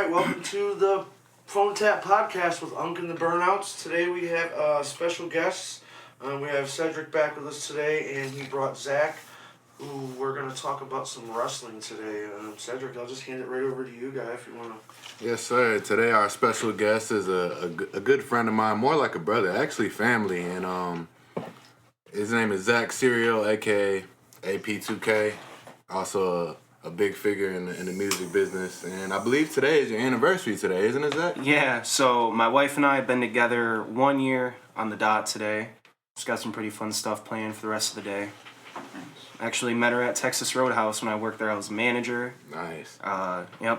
right, welcome to the Phone Tap Podcast with Unk and the Burnouts. Today we have special guests. We have Cedric back with us today, and he brought Zach, who we're going to talk about some wrestling today. Cedric, I'll just hand it right over to you guys if you want to. Yes, sir. Today our special guest is a good friend of mine, more like a brother, actually family, and his name is Zach Serial, aka AP2K, also a big figure in the music business, and I believe today is your anniversary today, isn't it, Zach? Yeah, so my wife and I have been together 1 year on the dot today. Just got some pretty fun stuff planned for the rest of the day. Actually met her at Texas Roadhouse when I worked there. I was a manager. Nice.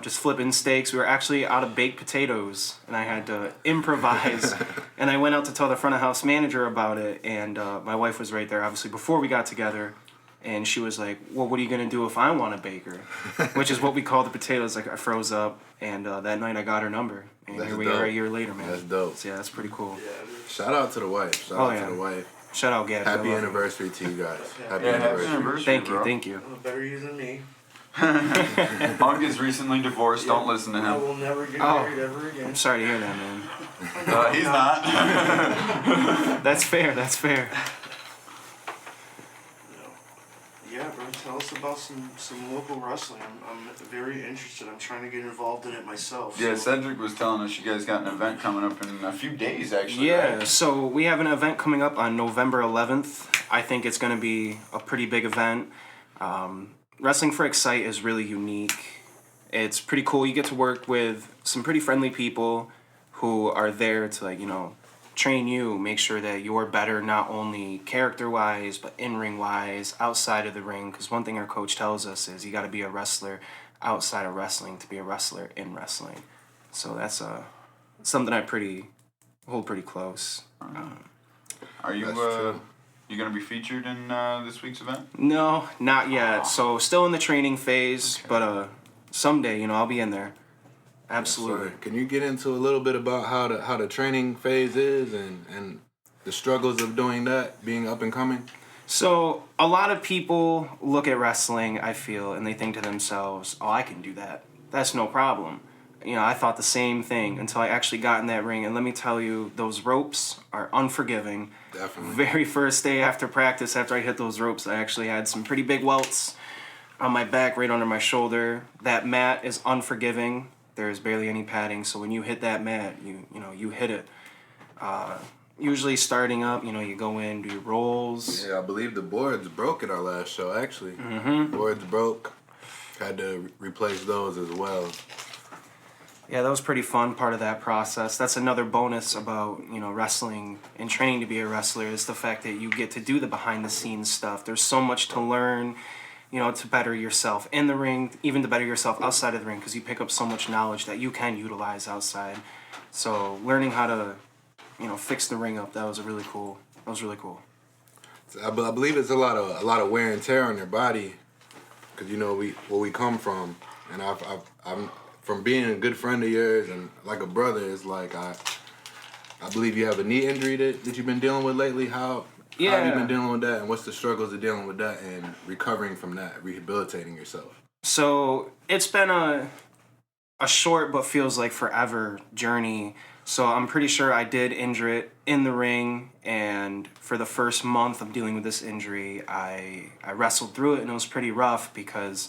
Just flipping steaks. We were actually out of baked potatoes, and I had to improvise. And I went out to tell the front of house manager about it, and my wife was right there, obviously, before we got together. And she was like, well, what are you going to do if I want a baker? Which is what we call the potatoes. Like, I froze up, and that night I got her number. And That's here we dope. are a year later, man. That's dope. So, yeah, that's pretty cool. Shout out to the wife. Shout out to the wife. Shout out, Gabby. Happy anniversary to you guys. Happy Happy anniversary. anniversary, Thank you, bro. thank you. Better you than me. Punk is recently divorced. Don't listen to I him. will never get married ever again. I'm sorry to hear that, man. He's not. That's fair, that's fair. Yeah, bro, tell us about some local wrestling. I'm very interested. I'm trying to get involved in it myself. Yeah, so- Cedric was telling us you guys got an event coming up in a few days, actually. Yeah, Right? so we have an event coming up on November 11th. I think it's going to be a pretty big event. Wrestling for Excite is really unique. It's pretty cool. You get to work with some pretty friendly people who are there to, train you, make sure that you're better not only character-wise, but in-ring-wise, outside of the ring. Because one thing our coach tells us is you got to be a wrestler outside of wrestling to be a wrestler in wrestling. So that's something I hold pretty close. Are you That's true. you gonna be featured in this week's event? No, not yet. So still in the training phase, but someday, I'll be in there. Absolutely. So, can you get into a little bit about how the training phase is and the struggles of doing that, being up and coming? So a lot of people look at wrestling, I feel, and they think to themselves, "Oh, I can do that. That's no problem." I thought the same thing until I actually got in that ring, and let me tell you, those ropes are unforgiving. Definitely. Very first day after practice, after I hit those ropes, I actually had some pretty big welts on my back, right under my shoulder. That mat is unforgiving. There's barely any padding, so when you hit that mat, you hit it. Usually starting up, you go in, do your rolls. Yeah, I believe the boards broke at our last show, actually. Mm-hmm. Boards broke. Had to replace those as well. Yeah, that was pretty fun, part of that process. That's another bonus about, wrestling and training to be a wrestler is the fact that you get to do the behind-the-scenes stuff. There's so much to learn, to better yourself in the ring, even to better yourself outside of the ring, because you pick up so much knowledge that you can utilize outside. So learning how to, fix the ring up, that was really cool. I believe it's a lot of wear and tear on your body, because where we come from, and I'm from being a good friend of yours and like a brother. It's like I believe you have a knee injury that you've been dealing with lately. How have you been dealing with that, and what's the struggles of dealing with that and recovering from that, rehabilitating yourself? So it's been a short but feels like forever journey. So I'm pretty sure I did injure it in the ring, and for the first month of dealing with this injury, I wrestled through it, and it was pretty rough because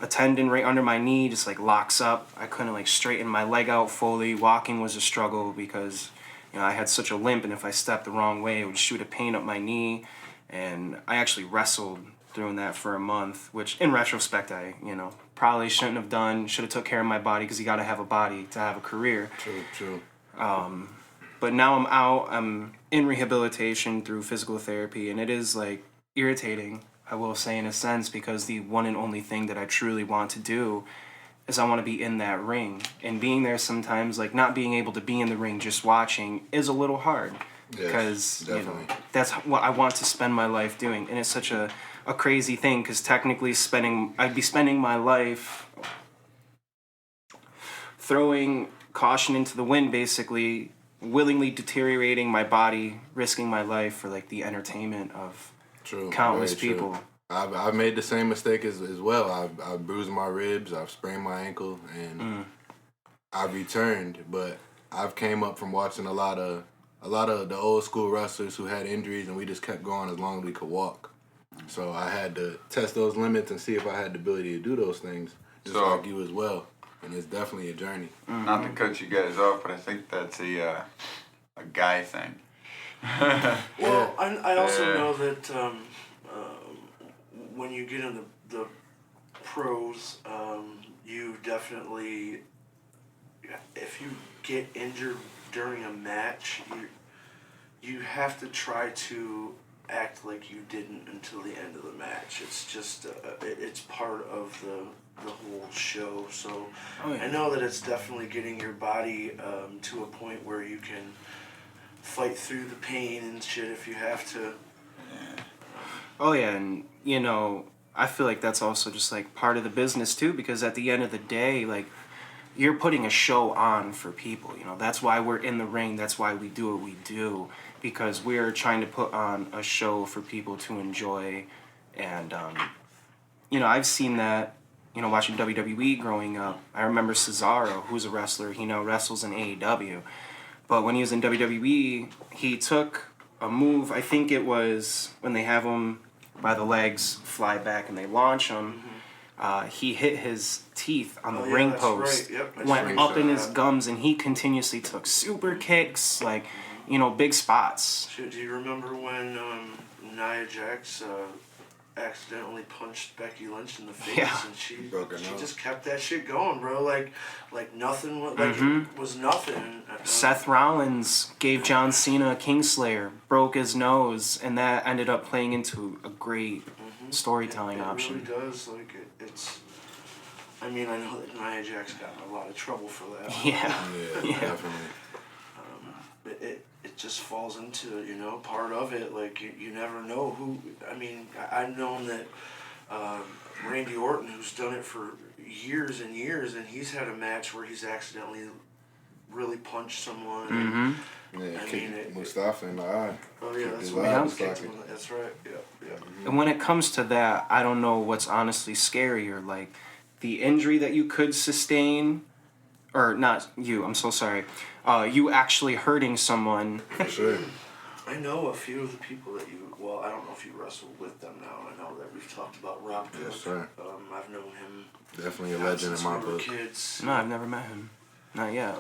a tendon right under my knee just locks up. I couldn't straighten my leg out fully. Walking was a struggle because I had such a limp, and if I stepped the wrong way, it would shoot a pain up my knee. And I actually wrestled through that for a month, which in retrospect I probably shouldn't have done. Should have took care of my body, because you got to have a body to have a career. True. But now I'm out. I'm in rehabilitation through physical therapy, and it is irritating, I will say, in a sense, because the one and only thing that I truly want to do is I want to be in that ring. And being there sometimes, not being able to be in the ring just watching is a little hard. Yes, Because, definitely. that's what I want to spend my life doing. And it's such a crazy thing, because technically I'd be spending my life throwing caution into the wind, basically, willingly deteriorating my body, risking my life for the entertainment of countless Very true. people. I've made the same mistake as well. I've bruised my ribs. I've sprained my ankle, and I've returned, but I've came up from watching a lot of the old school wrestlers who had injuries, and we just kept going as long as we could walk. So I had to test those limits and see if I had the ability to do those things, just So- like you as well. And it's definitely a journey. Not to cut you guys off, but I think that's a guy thing. Well, I also Yeah. know that when you get in the pros, you definitely, if you get injured during a match, you have to try to act like you didn't until the end of the match. It's just it's part of the whole show. So Oh, yeah. I know that it's definitely getting your body to a point where you can fight through the pain and shit if you have to. Oh yeah, and you know, I feel like that's also just like part of the business too, because at the end of the day, like, you're putting a show on for people. You know, that's why we're in the ring. That's why we do what we do, because we're trying to put on a show for people to enjoy. And you know, I've seen that. You know, watching WWE growing up, I remember Cesaro, who's a wrestler. He now wrestles in AEW, but when he was in WWE, he took a move. I think it was when they have him by the legs, fly back, and they launch him. He hit his teeth on the Oh, yeah, ring that's post, right. Yep, I went just up in saw his that. gums, and he continuously took super kicks, like, you know, big spots. Do you remember when Nia Jax accidentally punched Becky Lynch in the face, Yeah. and she Broke her nose. just kept that shit going, bro? Like nothing was it was nothing. Seth Rollins gave John Cena a Kingslayer, broke his nose, and that ended up playing into a great storytelling it option. really does. Like it's. I mean, I know that Nia Jax got in a lot of trouble for that. Yeah. Yeah, definitely. It just falls into, you know, part of it. Like you never know who. I mean, I've known that Randy Orton, who's done it for years and years, and he's had a match where he's accidentally really punched someone. Yeah, I kick mean, it- Mustafa in the eye. Oh yeah, that's His what eye I was was kicked socket. him. That's right. Yeah. And when it comes to that, I don't know what's honestly scarier, like the injury that you could sustain, or not you, I'm so sorry, you actually hurting someone. For sure. I know a few of the people that you. Well, I don't know if you wrestled with them now. I know that we've talked about Rob Cook. Yes, sir. I've known him. Definitely a legend in since my we were book. kids. No, I've never met him. Not yet.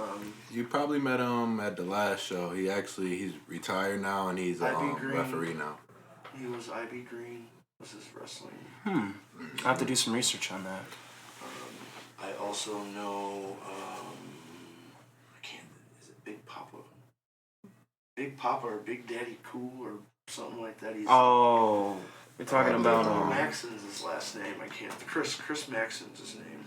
You probably met him at the last show. He's retired now, and he's a IB Green. referee now. He was IB Green. Was his wrestling? I'll have to do some research on that. I also know. I can't. Is it Big Papa? Big Papa or Big Daddy Cool or something like that. He's Oh, we're talking about Maxon's his last name. I can't. Chris Maxon's his name.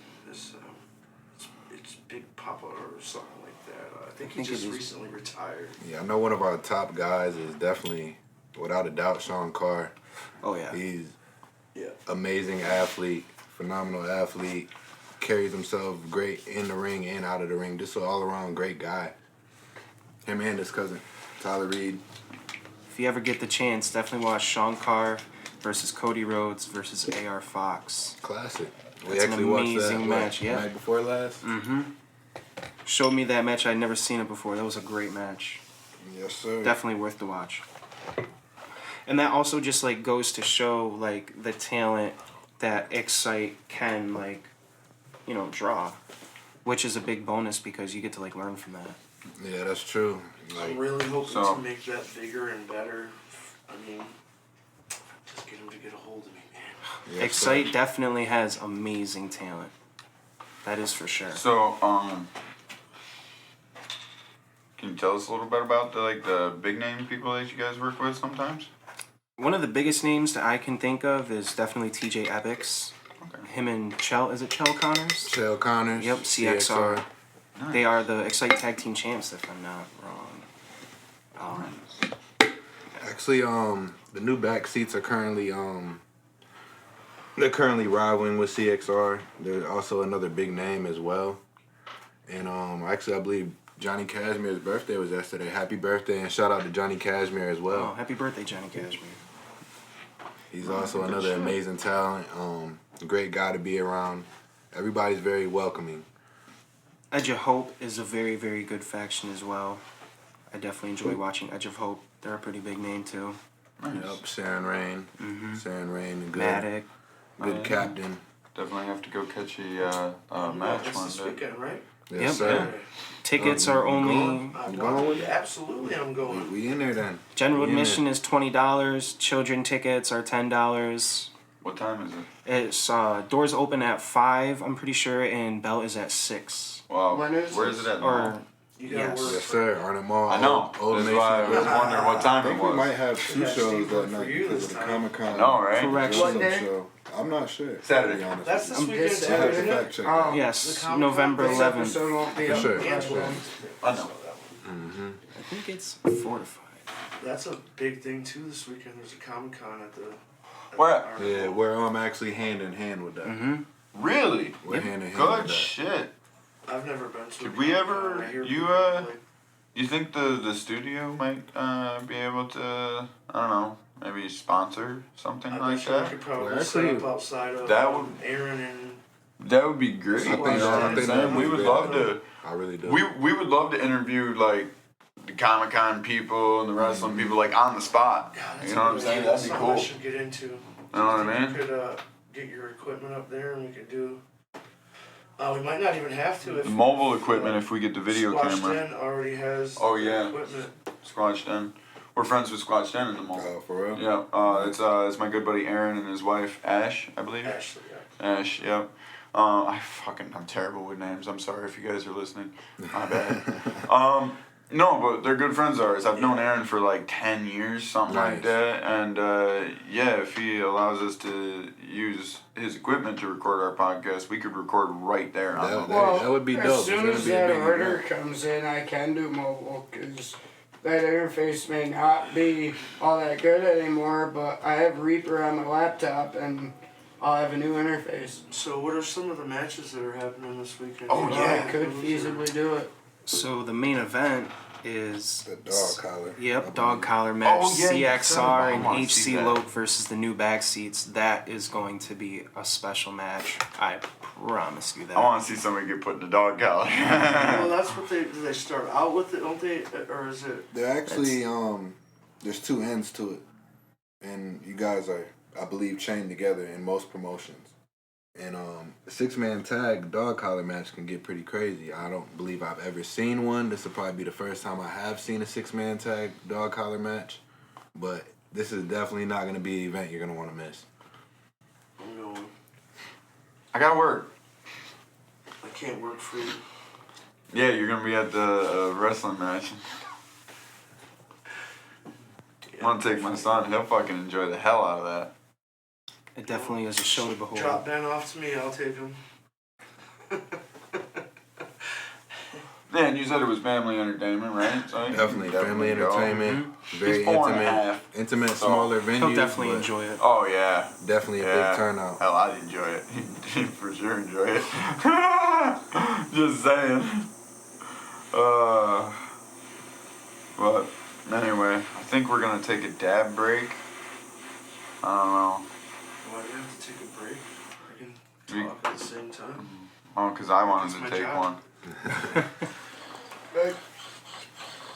It's Big Papa or something like that. I think he think just it is. recently retired. Yeah, I know one of our top guys is definitely, without a doubt, Sean Carr. Oh yeah. He's Yeah. amazing athlete, phenomenal athlete, carries himself great in the ring and out of the ring. Just an all-around great guy. Him and his cousin, Tyler Reed. If you ever get the chance, definitely watch Sean Carr versus Cody Rhodes versus AR Fox. Classic. That's an amazing match, yeah. Night before last? Showed me that match. I'd never seen it before. That was a great match. Yes, sir. Definitely worth the watch. And that also just like goes to show like the talent that Excite can like, you know, draw, which is a big bonus because you get to like learn from that. Yeah, that's true. Like, I'm really hoping So- to make that bigger and better. I mean, just get him to get a hold of me, man. yes, Excite sir. definitely has amazing talent. That is for sure. So, can you tell us a little bit about the big name people that you guys work with sometimes? One of the biggest names that I can think of is definitely TJ Epics. Okay. Him and Chell, is it Chell Connors? Chell Connors. Yep, CXR. Nice. They are the Excite Tag Team Champs, if I'm not wrong. Actually, the new back seats are currently they're currently rivaling with CXR. They're also another big name as well. And actually, I believe Johnny Cashmere's birthday was yesterday. Happy birthday, and shout out to Johnny Cashmere as Oh, well. happy birthday, Johnny Cashmere. He's also another amazing talent. Great guy to be around. Everybody's very welcoming. Edge of Hope is a very, very good faction as well. I definitely enjoy watching Edge of Hope. They're a pretty big name too. Nice. Yep, Saren Rain. Saren Rain, good, Matic. good captain. Definitely have to go catch a match That's one this day. weekend, right? Yes, Yep. sir. Tickets are only I'm going with it? Absolutely, I'm going. We in there then. general We in admission there. is $20. Children tickets are $10. What time is it? It's doors open at 5, I'm pretty sure, and bell is at 6. Wow. When is Where this? is it at? Or You gotta Yes. work. Yes, sir. Arnett Mall. I know. Old That's Nation. why I was wondering what I time it think we was. might have two Yeah, shows Steve, that for night you because this of the time. Comic Con. I know, right? Correct. What day? Show. I'm not sure. Saturday. To be honest That's with this you. weekend, this I have to Saturday. fact check. Oh, yes, The Comic-Con? November this 11th. episode won't be For up sure. by Angela. then. I know. I think it's 4 to 5. That's a big thing too this weekend. There's a Comic Con at the. Where at? Yeah, we're actually hand in hand with that. Really? We're hand in hand Good with that. shit. I've never been to. Did a we Comic-Con. ever- I hear you, people uh, play. You think the studio might be able to, I don't know, maybe sponsor something I like bet you we that? could probably Well, set actually, up outside of that would- Aaron and. That would be great. I think You know so. what I I'm think saying? that would We be would great. love to. I really do. We would love to interview like the Comic Con people and the wrestling people like on the spot. God, that's You know what I'm a good saying? idea. That'd be Something cool. I should get into. You know what I You mean? could get your equipment up there, and we could do. We might not even have to if The mobile equipment if we get the video Squash camera. Den already has. Oh, the yeah. Equipment. Squatch Den. We're friends with Squatch Den in the mall. Oh, for real? Yeah, it's my good buddy Aaron and his wife Ash, I believe. Ashley, yeah. Ash, yep. I'm terrible with names. I'm sorry if you guys are listening. My bad. No, but they're good friends of ours. I've known Aaron for like 10 years, something like Nice. that. And yeah, if he allows us to use his equipment to record our podcast, we could record right there on That- the Well, that would be dope. as It's soon gonna as be a that big order event. comes in, I can do mobile because that interface may not be all that good anymore. But I have Reaper on my laptop and I'll have a new interface. So, what are some of the matches that are happening this weekend? Oh, yeah. I could feasibly do it. So the main event is The dog collar. Yep, dog collar match. Oh, yeah, you said CXR it. and I wanna see HC that. Lope versus the new back seats. That is going to be a special match. I promise you that. I want to see somebody get put in the dog collar. Well, that's what they start out with it, don't they? Or is it? They're actually there's two ends to it, and you guys are, I believe, chained together in most promotions. And A 6-man tag dog collar match can get pretty crazy. I don't believe I've ever seen one. This will probably be the first time I have seen a 6-man tag dog collar match. But this is definitely not going to be an event you're going to want to miss. I'm going. I gotta work. I can't work for you. Yeah, you're gonna be at the wrestling match. I'm gonna take my son. He'll fucking enjoy the hell out of that. It definitely is a show to behold. Drop Ben off to me. I'll take him. Yeah, and you said it was family entertainment, right? So you Definitely can family go. entertainment. Very He's 4 and a intimate. half, Intimate, so smaller venues. He'll definitely but enjoy it. Oh yeah. Definitely a Yeah. big turnout. Hell, I'd enjoy it. He'd for sure enjoy it. Just saying. But anyway, I think we're gonna take a dab break. I don't know. Why do you have to take a break? I can We- talk at the same time. Oh, because I wanted That's to my take job. one. But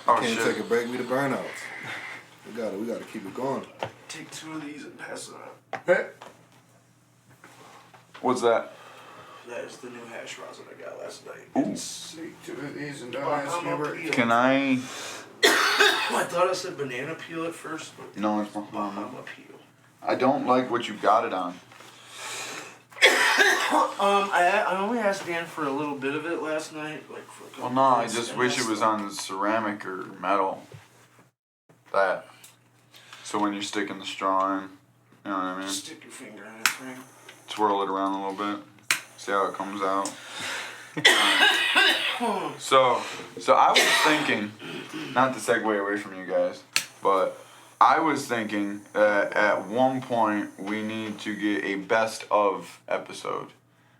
Oh can't shit. take a break. We the burnouts. We gotta keep it going. Take 2 of these and pass it on. What's that? That is the new hash browns that I got last night. Ooh. take 2 of these and don't Oh, ask me I'm where. up peel. Can I? I thought I said banana peel at first, but No, it's Bahama peel. I don't like what you got it on. I only asked Dan for a little bit of it last night, like for a couple Well, no, I minutes, just and wish that's it was the- on ceramic or metal. That. So when you're sticking the straw in, you know what I mean? Stick your finger in it, Frank. Twirl it around a little bit. See how it comes out. So I was thinking, not to segue away from you guys, but I was thinking that at one point we need to get a best of episode.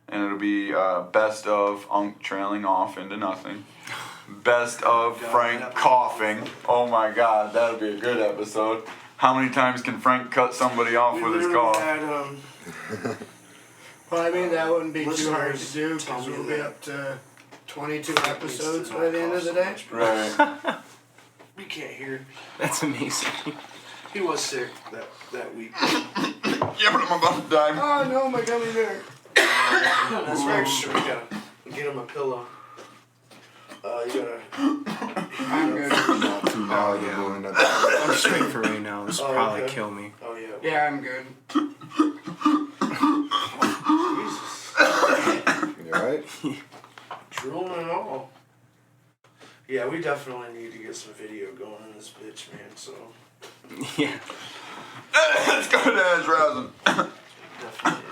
And it'll be best of Unk trailing off into nothing. Best of Frank coughing. Oh my god, that'll be a good episode. How many times can Frank cut somebody off We with his literally cough? had Well, I mean, that wouldn't be too hard to Listeners do tell because me we'll be that. up to 22 episodes by the end of the day. Right. We can't hear. That's amazing. He was sick that week. Yeah, but I'm about to die. Oh no, my gummy bear. That's right. Sure, we gotta get him a pillow. You gotta. I'm good. Not too knowledgeable in that. I'm straight for right now. This will Oh, probably okay. kill me. Oh yeah. Yeah, I'm good. Jesus. You alright? Drooling and all. Yeah, we definitely need to get some video going in this bitch, man. So Yeah. Let's go to Ash Rousing. definitely.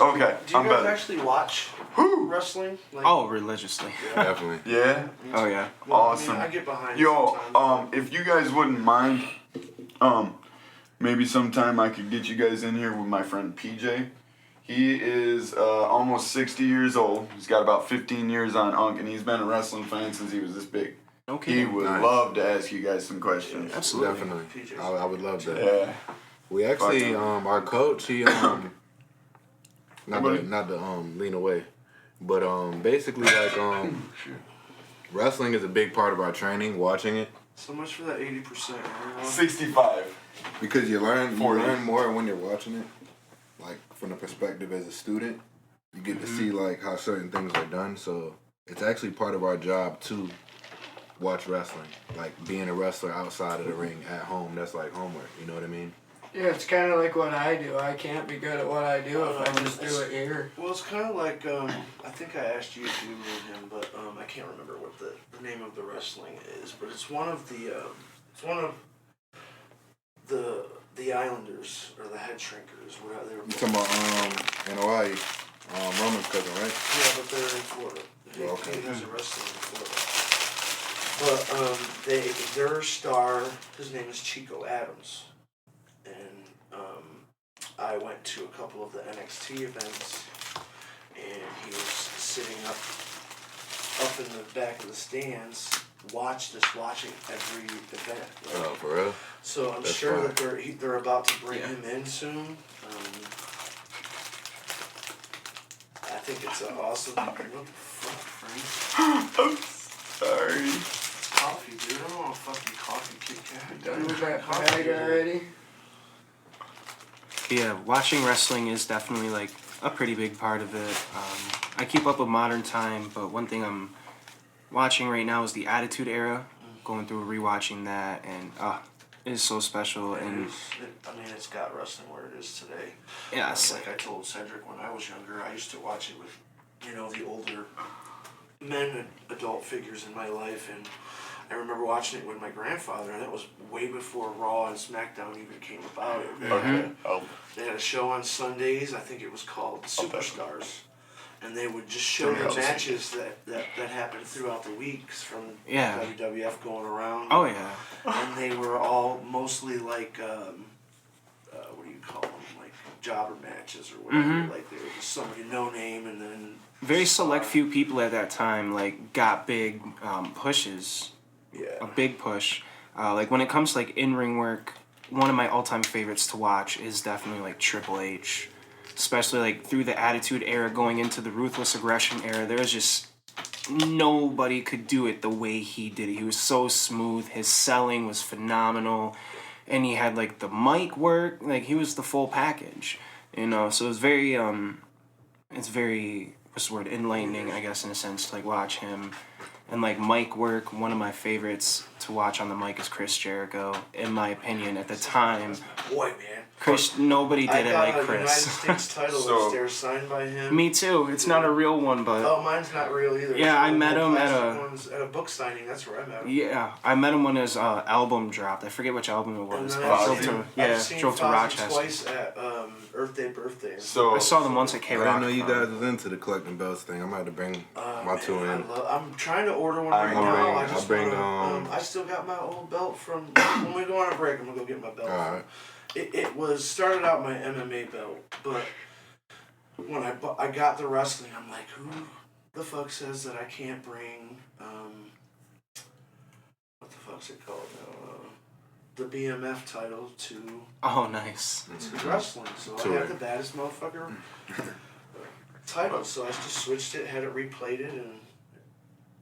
Okay, Do you I'm guys better. actually watch wrestling? Like, Oh, religiously. Definitely. Yeah? Oh yeah. well, awesome. I mean, I get behind. it Yo, sometimes. if you guys wouldn't mind, maybe sometime I could get you guys in here with my friend PJ. He is almost 60 years old. He's got about 15 years on Unk, and he's been a wrestling fan since he was this big. Okay. He would Nice. love to ask you guys some questions. Absolutely. Definitely. PJ's I would love that. Yeah. We actually, Fuck. our coach, he, not to lean away, but basically like wrestling is a big part of our training. Watching it So much for that 80%. 65. Because you learn 40. more when you're watching it. Like from the perspective as a student, you get to see like how certain things are done. So it's actually part of our job to watch wrestling. Like being a wrestler outside of the ring at home, that's like homework. You know what I mean? Yeah, it's kind of like what I do. I can't be good at what I do if I just do it here. Well, it's kind of like I think I asked you if you knew him, but I can't remember what the name of the wrestling is. But it's one of the Islanders or the Head Shrinkers. Whatever they were. You talking about NOI, Roman's cousin, right? Yeah, but they're in Florida. He, Okay. he has a wrestling in Florida. But their star, his name is Chico Adams, and I went to a couple of the NXT events, and he was sitting up in the back of the stands, watching every event. Like, Oh, for real? so I'm That's sure fine. that they're about to bring him in soon. I think it's an awesome. What the fuck, Frank? Sorry. Coffee, dude. I don't want to fucking coffee Kit Kat. Done with that Coffee, bag dude. already? Yeah, watching wrestling is definitely like a pretty big part of it. I keep up with Modern Time, but one thing I'm watching right now is the Attitude Era. Going through rewatching that, and it is so special. And It's got wrestling where it is today. yes, Like I told Cedric when I was younger, I used to watch it with, the older men and adult figures in my life, and I remember watching it with my grandfather, and that was way before Raw and SmackDown even came about. Okay. They had a show on Sundays, I think it was called Superstars, and they would just show Somebody the else. matches that happened throughout the weeks from Yeah. WWF going around. oh yeah, And they were all mostly like, what do you call them? Like jobber matches or whatever. Like they were just somebody no name, and then very select few people at that time like got big pushes. A yeah. big push. Like when it comes to like in-ring work, one of my all-time favorites to watch is definitely like Triple H. Especially like through the Attitude Era going into the Ruthless Aggression Era, there was just nobody could do it the way he did it. He was so smooth. His selling was phenomenal. And he had like the mic work, like he was the full package. So it's very what's the word, enlightening, I guess, in a sense, to like watch him. And like mic work, one of my favorites to watch on the mic is Chris Jericho. In my opinion, at the time, Boy, man. nobody I did it got like a United Chris. States title So- upstairs signed by him. Me too. It's not a real one, but Oh, mine's not real either. Yeah, It's I one of met the him at plastic a- ones at a book signing. That's where I met him. yeah, I met him when his album dropped. I forget which album it And was. then but I I've drove seen- to I've seen drove to Fozzy Rochester. twice at Earth Day birthday. So I saw them once at K I Rock. didn't know you guys was into the collecting belts thing. I'm about to bring my two in. I'm trying to order one I'm right gonna now. bring- I just I'll bring, wanna, I still got my old belt from when we go on a break. I'm gonna go get my belt. Alright. It was started out my MMA belt, but when I got the wrestling, I'm like, who the fuck says that I can't bring what the fuck's it called now? The BMF title to Oh, nice. wrestling. So To I have it. the baddest motherfucker. title, so I just switched it, had it replated, and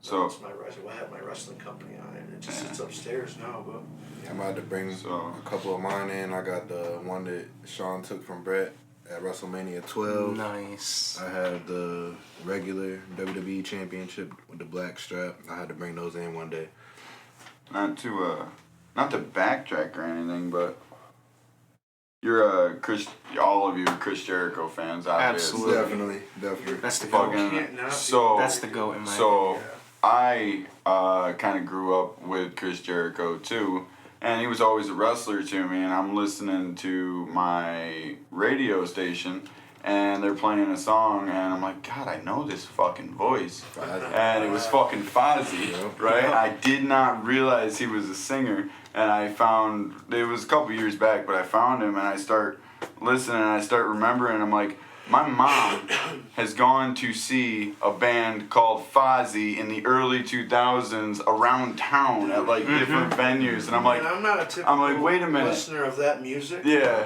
So it's my wrestling. I have my wrestling company on it. It just sits upstairs now, but I'm about to bring So- a couple of mine in. I got the one that Sean took from Brett at WrestleMania 12. Nice. I have the regular WWE Championship with the black strap. I had to bring those in one day. not to backtrack or anything, but you're all of you are Chris Jericho fans, obviously. Absolutely. Definitely. That's the goat. Fucking Can't not be. so. That's the goat in my So opinion. I kind of grew up with Chris Jericho too, and he was always a wrestler to me. And I'm listening to my radio station, and they're playing a song, and I'm like, God, I know this fucking voice. And it was fucking Fozzy, right? Yeah. I did not realize he was a singer, and I found it was a couple years back, but I found him, and I start listening, and I start remembering. I'm like, my mom has gone to see a band called Fozzy in the early 2000s around town at like different venues, and I'm like, and I'm not a typical wait a minute. listener of that music. yeah,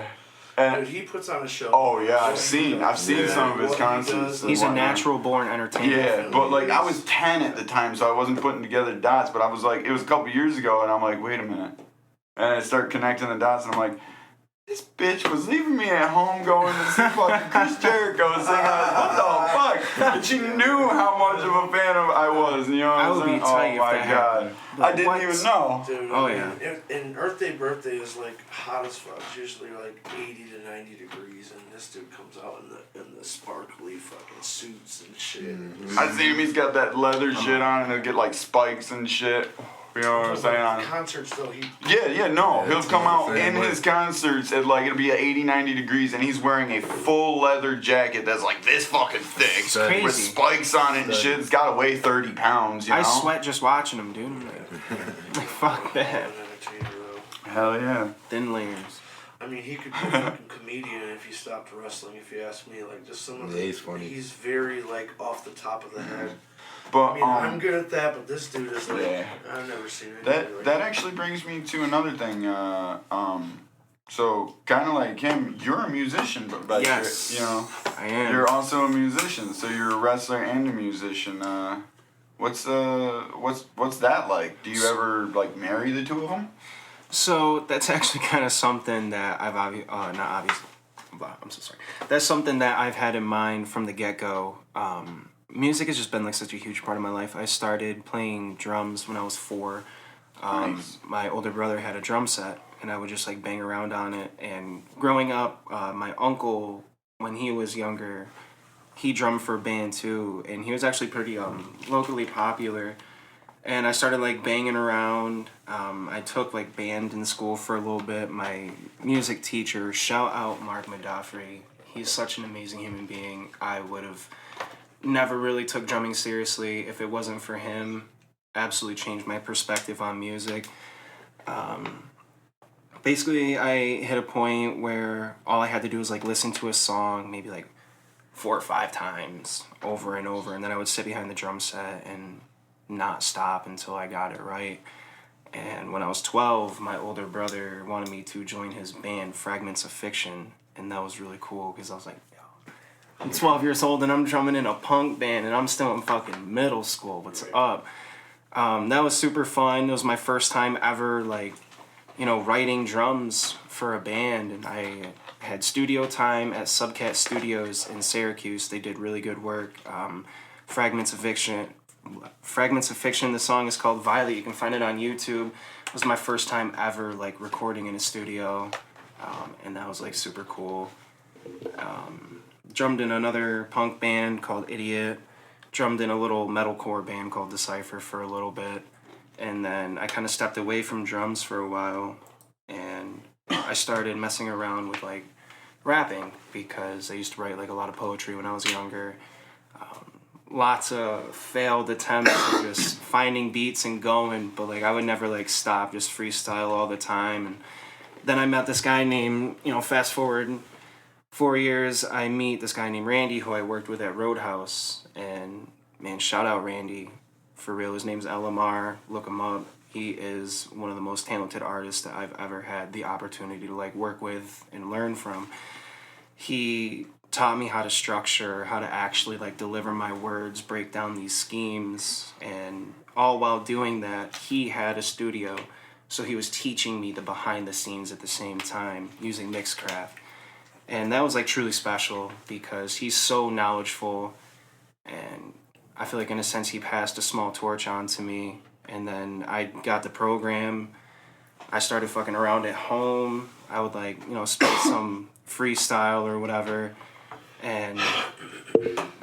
Dude, and he puts on a show. oh yeah, I've What he seen does. some of his What he concerts. does. and He's a whatnot. natural born entertainer. Yeah, but like I was 10 at the time, so I wasn't putting together dots. But I was like, it was a couple years ago, and I'm like, wait a minute, and I start connecting the dots, and I'm like, this bitch was leaving me at home going to see fucking Chris Jericho sing. What the fuck? And she knew how much of a fan of I was. You know what I I'm would be saying? tight Oh if my that god, happened. I But didn't what? even know. Dude, Oh, I mean, yeah. And Earth Day birthday is like hot as fuck. It's usually like 80 to 90 degrees, and this dude comes out in the sparkly fucking suits and shit. I see him. He's got that leather shit on, and he'll get like spikes and shit. You know what I'm saying? Concerts though, he No. He'll it's come the out same in way. his concerts at like, it'll be at 80, 90 degrees, and he's wearing a full leather jacket that's like this fucking thick. crazy. With spikes on it and shit. It's gotta weigh 30 pounds, you know? I sweat just watching him, dude. I'm like, fuck that. an entertainer though. Hell yeah. Thin layers. I mean, he could be a fucking comedian if he stopped wrestling. If you ask me, like just some of Yeah, he's funny. He's very like off the top of the head. But, I mean, I'm good at that, but this dude is like, Yeah. I've never seen anybody like that actually brings me to another thing. So, kind of like him, you're a musician, but like, Yes. you know, I am. you're also a musician. So you're a wrestler and a musician. What's that like? Do you ever like marry the two of them? So that's actually kind of something that I've not obviously. I'm so sorry. That's something that I've had in mind from the get-go. Music has just been like such a huge part of my life. I started playing drums when I was 4. Nice. My older brother had a drum set, and I would just like bang around on it. And growing up, my uncle, when he was younger, he drummed for a band too, and he was actually pretty locally popular. And I started like banging around. I took like band in school for a little bit. My music teacher, shout out Mark Madafri. He's such an amazing human being. I would have never really took drumming seriously if it wasn't for him. Absolutely changed my perspective on music. Basically, I hit a point where all I had to do was like listen to a song maybe like 4 or 5 times over and over, and then I would sit behind the drum set and not stop until I got it right. And when I was 12, my older brother wanted me to join his band, Fragments of Fiction, and that was really cool because I was like, yo, I'm 12 years old and I'm drumming in a punk band and I'm still in fucking middle school. What's up? That was super fun. It was my first time ever, like, you know, writing drums for a band, and I had studio time at Subcat Studios in Syracuse. They did really good work. Fragments of Fiction. The song is called Violet. You can find it on YouTube. It was my first time ever like recording in a studio, and that was like super cool. Drummed in another punk band called Idiot. Drummed in a little metalcore band called Decipher for a little bit, and then I kind of stepped away from drums for a while, and I started messing around with like rapping because I used to write like a lot of poetry when I was younger. Lots of failed attempts at just finding beats and going, but like I would never like stop, just freestyle all the time. And then I met this guy named, you know, fast forward 4 years, I meet this guy named Randy who I worked with at Roadhouse, and man, shout out Randy, for real. His name's LMR, look him up. He is one of the most talented artists that I've ever had the opportunity to like work with and learn from. He taught me how to structure, how to actually like deliver my words, break down these schemes, and all while doing that, he had a studio, so he was teaching me the behind the scenes at the same time using Mixcraft. And that was like truly special because he's so knowledgeable, and I feel like in a sense he passed a small torch on to me. And then I got the program. I started fucking around at home. I would like, you know, spit some freestyle or whatever and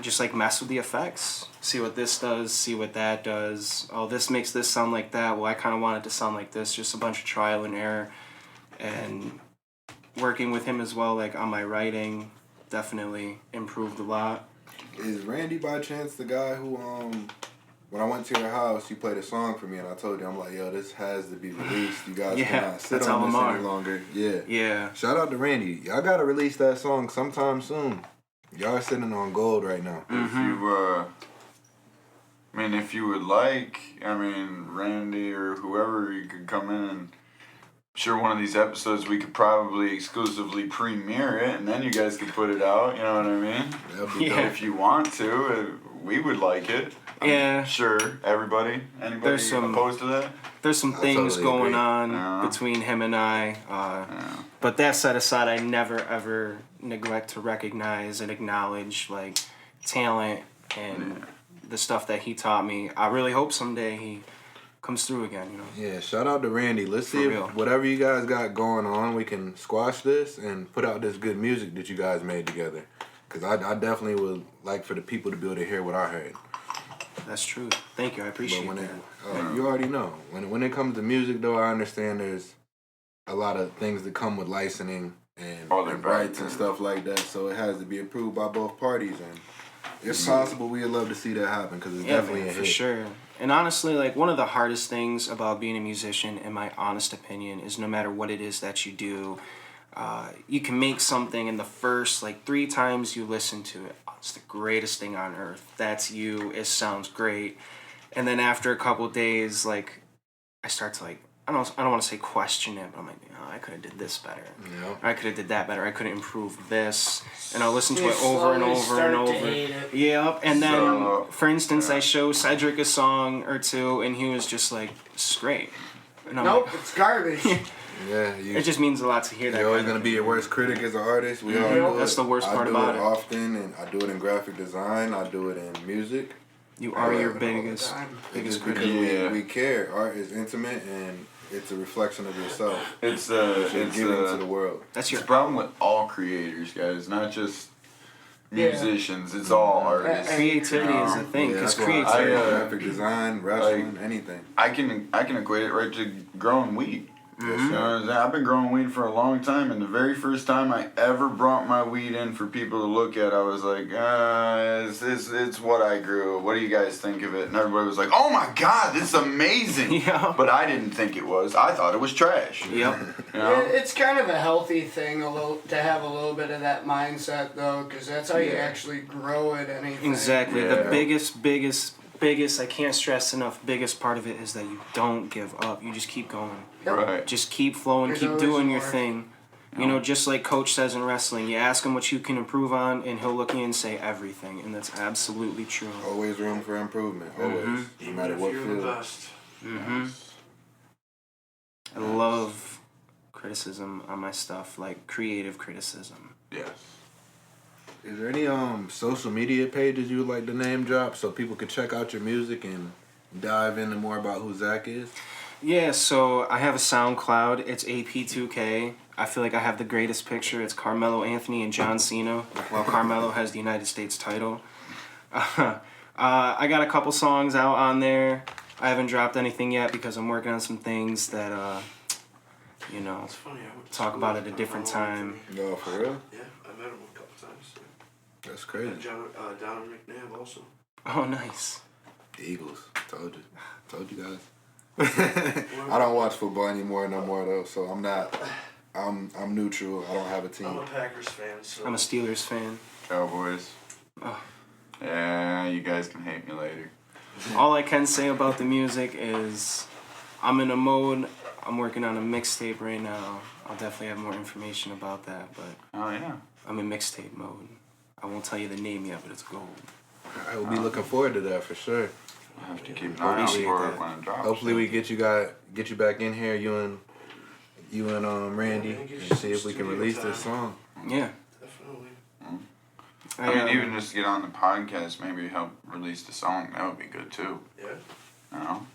just like mess with the effects. See what this does, see what that does. Oh, this makes this sound like that. Well, I kind of want it to sound like this. Just a bunch of trial and error. And working with him as well, like on my writing, definitely improved a lot. Is Randy by chance the guy who when I went to your house, you played a song for me, and I told you, I'm like, yo, this has to be released. You guys Yeah, cannot sit that's on this Alomar. any longer. Yeah. Yeah. Shout out to Randy. Y'all gotta release that song sometime soon. Y'all are sitting on gold right now. If you, if you would like, Randy or whoever, you could come in and sure one of these episodes we could probably exclusively premiere it and then you guys could put it out, you know what I mean? That'd be Yeah. dope. If you want to, we would like it. Yeah. Sure, anybody There's some- opposed to that? There's some I things totally going agree. on Yeah. between him and I. But that set aside, I never ever neglect to recognize and acknowledge like talent and the stuff that he taught me. I really hope someday he comes through again, you know. Yeah, shout out to Randy. Let's see real. if whatever you guys got going on, we can squash this and put out this good music that you guys made together. Because I definitely would like for the people to be able to hear what I heard. That's true. Thank you. I But appreciate when it, that. you already know. When it comes to music, though, I understand there's a lot of things that come with licensing and, All their and rights and backers. stuff like that. So it has to be approved by both parties. And if possible, we'd love to see that happen because it's Yeah, definitely man, a for hit. sure. And honestly, like one of the hardest things about being a musician, in my honest opinion, is no matter what it is that you do, you can make something and the first like 3 times you listen to it, oh, it's the greatest thing on earth. That's you. It sounds great. And then after a couple days, like I start to like I don't want to say question it, but I'm like, oh, I could have did this better. Yep. I could have did that better. I could have improved this. And I'll listen to You it over and slowly over and start to over. hate it. Yep. And then, So, for instance, yeah. I show Cedric a song or two, and he was just like, "This is great." And I'm Nope, like, it's garbage. Yeah, it just means a lot to hear that. you're always kind of gonna be your worst critic as an artist. We all Yeah. do it. That's the worst part I do about it it. often, and I do it in graphic design. I do it in music. You are your All the biggest time. biggest Just because critic. Yeah. we care. Art is intimate, and it's a reflection of yourself. It's That you're giving to the world. That's It's your a problem with all creators, guys, not just Yeah. musicians. It's all artists. creativity is a thing. Yeah, Because that's why creativity. I, graphic design, wrestling, anything. I can equate it right to growing weed. Yes, You know what I'm saying? I've been growing weed for a long time, and the very first time I ever brought my weed in for people to look at, I was like, it's what I grew. What do you guys think of it? And everybody was like, oh my god, this is amazing. Yeah. But I didn't think it was. I thought it was trash. Yep. You know? It's kind of a healthy thing to have a little bit of that mindset though, because that's how you Yeah. actually grow at anything. Exactly. Yeah. The biggest, I can't stress enough, biggest part of it is that you don't give up. You just keep going. Yep. Right. Just keep flowing, There's keep always doing your more. thing. You know, just like Coach says in wrestling, you ask him what you can improve on, and he'll look at you and say everything, and that's absolutely true. Always room for improvement. Always, no Even matter if what you're the field. best. I love criticism on my stuff, like creative criticism. Yes. Is there any social media pages you would like to name drop so people could check out your music and dive into more about who Zach is? Yeah, so I have a SoundCloud. It's AP2K. I feel like I have the greatest picture. It's Carmelo Anthony and John Cena, while Carmelo has the United States title. I got a couple songs out on there. I haven't dropped anything yet because I'm working on some things that, you know, It's funny. I went to talk school about it with a different Carmelo time. Anthony. No, for real? Yeah, I met him a couple times. That's crazy. And Down in McNabb also. Oh, nice. The Eagles. Told you guys. I don't watch football anymore no more though, so I'm not. I'm neutral. I don't have a I'm team. a Packers fan, so. I'm a Steelers fan. Cowboys. Oh. Yeah, you guys can hate me later. All I can say about the music is I'm in a mode. I'm working on a mixtape right now. I'll definitely have more information about that, but Oh yeah. I'm in mixtape mode. I won't tell you the name yet, but it's gold. I will be looking forward to that for sure. I have to keep an eye out Appreciate for that. it when it drops. Hopefully we get you back in here, you and Randy, and see if we can release this song. Yeah. Definitely. I mean, even just get on the podcast, maybe help release the song. That would be good too. Yeah. You know.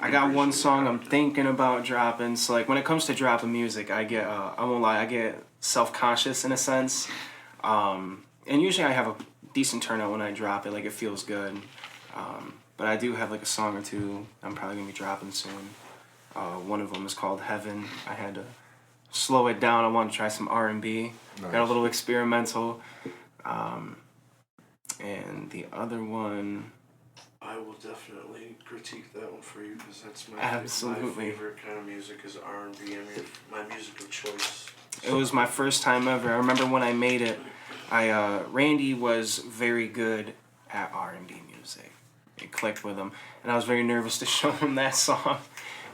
I got one song I'm thinking about dropping. So like when it comes to dropping music, I get I won't lie, I get self-conscious in a sense. And usually I have a decent turnout when I drop it, like it feels good. But I do have like a song or two I'm probably gonna be dropping soon. One of them is called Heaven. I had to slow it down. I want to try some R&B. Nice. Got a little experimental. And the other one, I will definitely critique that one for you because that's my Absolutely. favorite kind of music is R&B. I mean, my music of choice. it was my first time ever. I remember when I made it, Randy was very good at R&B music. It clicked with him, and I was very nervous to show him that song.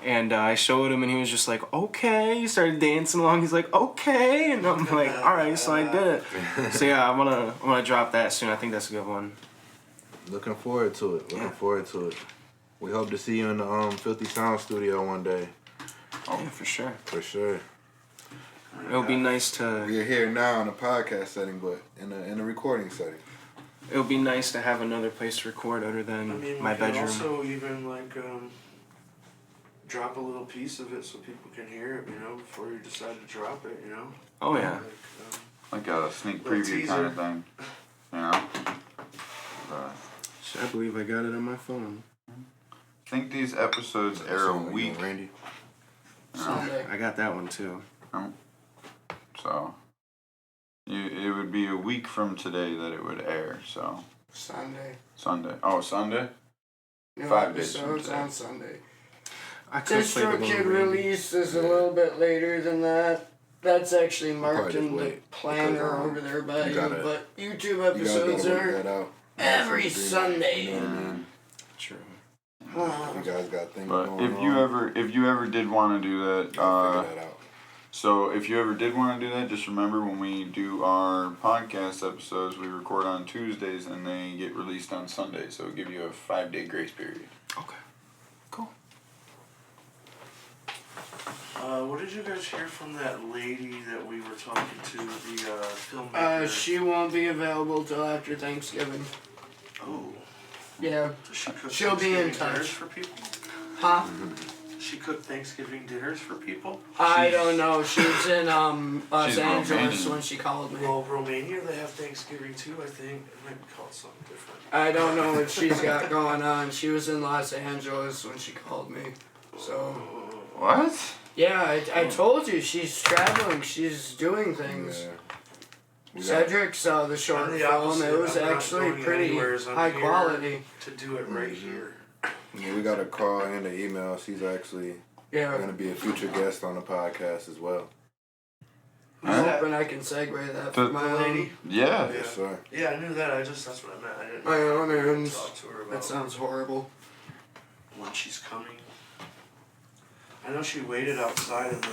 And I showed him, and he was just like, "Okay." He started dancing along. He's like, "Okay," and I'm like, "All right." So I did it. So yeah, I'm gonna drop that soon. I think that's a good one. Looking forward to it. Looking forward to it. We hope to see you in the Filthy Sound studio one day. Yeah, for sure. For sure. It would be nice to. We're here now in a podcast setting, but in a recording setting. It would be nice to have another place to record other than I mean, my we can bedroom. also even like drop a little piece of it so people can hear it, before you decide to drop it, Oh yeah. Like a sneak Little preview teaser. kind of thing. You know. But Shit, I believe I got it on my phone. I think these episodes air a Sound like week. Randy. Sunday. I got that one too. So it would be a week from today that it would air. So Sunday. Sunday. Oh, Sunday. New 5 days from episodes today. on Sunday. I could play the Distro one Kid with Randy. release is a little bit later than that. That's actually marked probably just in the wait, planner because, over there by you you, gotta- but YouTube You guys episodes gotta work are that out. every You Sunday. know what I mean? True. You guys got things But going if you ever did want to do that, figure that out. so if you ever did want to do that, just remember when we do our podcast episodes, we record on Tuesdays and they get released on Sundays. So it'll give you a 5-day grace period. Okay. Cool. What did you guys hear from that lady that we were talking to, the filmmaker? She won't be available till after Thanksgiving. Oh, Yeah. does she cook She'll be in Thanksgiving touch. dinners for people? Huh? Does she cook Thanksgiving dinners for people? I don't know. She was in Los She's Angeles Romanian. when she called me. Well, Romania, they have Thanksgiving too, I think. It might be called something different. I don't know what she's got going on. She was in Los Angeles when she called me. So, What? yeah, I told you, she's traveling. She's doing things. Yeah. We got- Cedric saw the short I'm the film. opposite. It was I'm not actually going pretty anywheres. I'm high here quality. to do it right here. Yeah, we got a call and an email. She's actually Yeah. going to be a future guest on the podcast as well. I'm Who's that? hoping I can segue that The for my lady? Yeah. Yes, sir. Yeah, I knew that. That's what I meant. I didn't My own ends. talk to her about That sounds horrible. when she's coming. I know she waited outside in the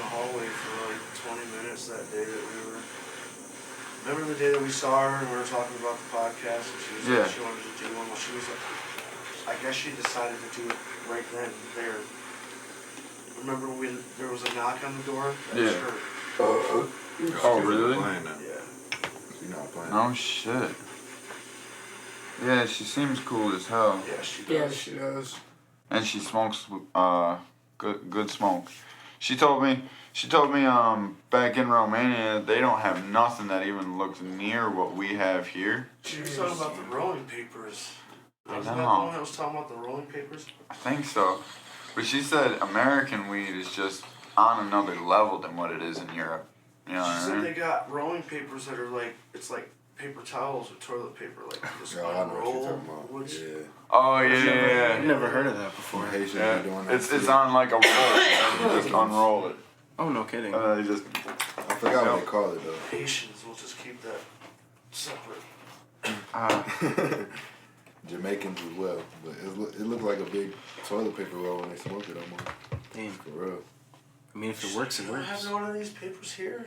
hallway for like 20 minutes that day that we were. Remember the day that we saw her and we were talking about the podcast and she was Yeah. like she wanted to do one. Well, she was like, I guess she decided to do it right then and there. Remember when there was a knock on the door? That was Yeah. her. Oh, really? Playing that. Yeah. You're not playing. Oh shit. Yeah, she seems cool as hell, Yeah, she does. Yeah, she does. and she smokes good smoke. She told me back in Romania they don't have nothing that even looks near what we have here. She was talking about the rolling papers. I Was that the know. one that was talking about the rolling papers? I think so, but she said American weed is just on another level than what it is in Europe. You know She what I said mean? they got rolling papers that are like, it's like paper towels or toilet paper, like just Yeah, I know what you're unroll. talking about. Which, Yeah. Oh yeah, I've yeah, never heard of that before. Haitians yeah. be doing that. It's too. on like a roll. And you just unroll it. Oh, no kidding. They just I forgot what they call it though. Haitians, we'll just keep that separate. Jamaicans as well, but it looked like a big toilet paper roll when they smoked it almost. Damn. For real. I mean, if it works, it You don't works. have one of these papers here?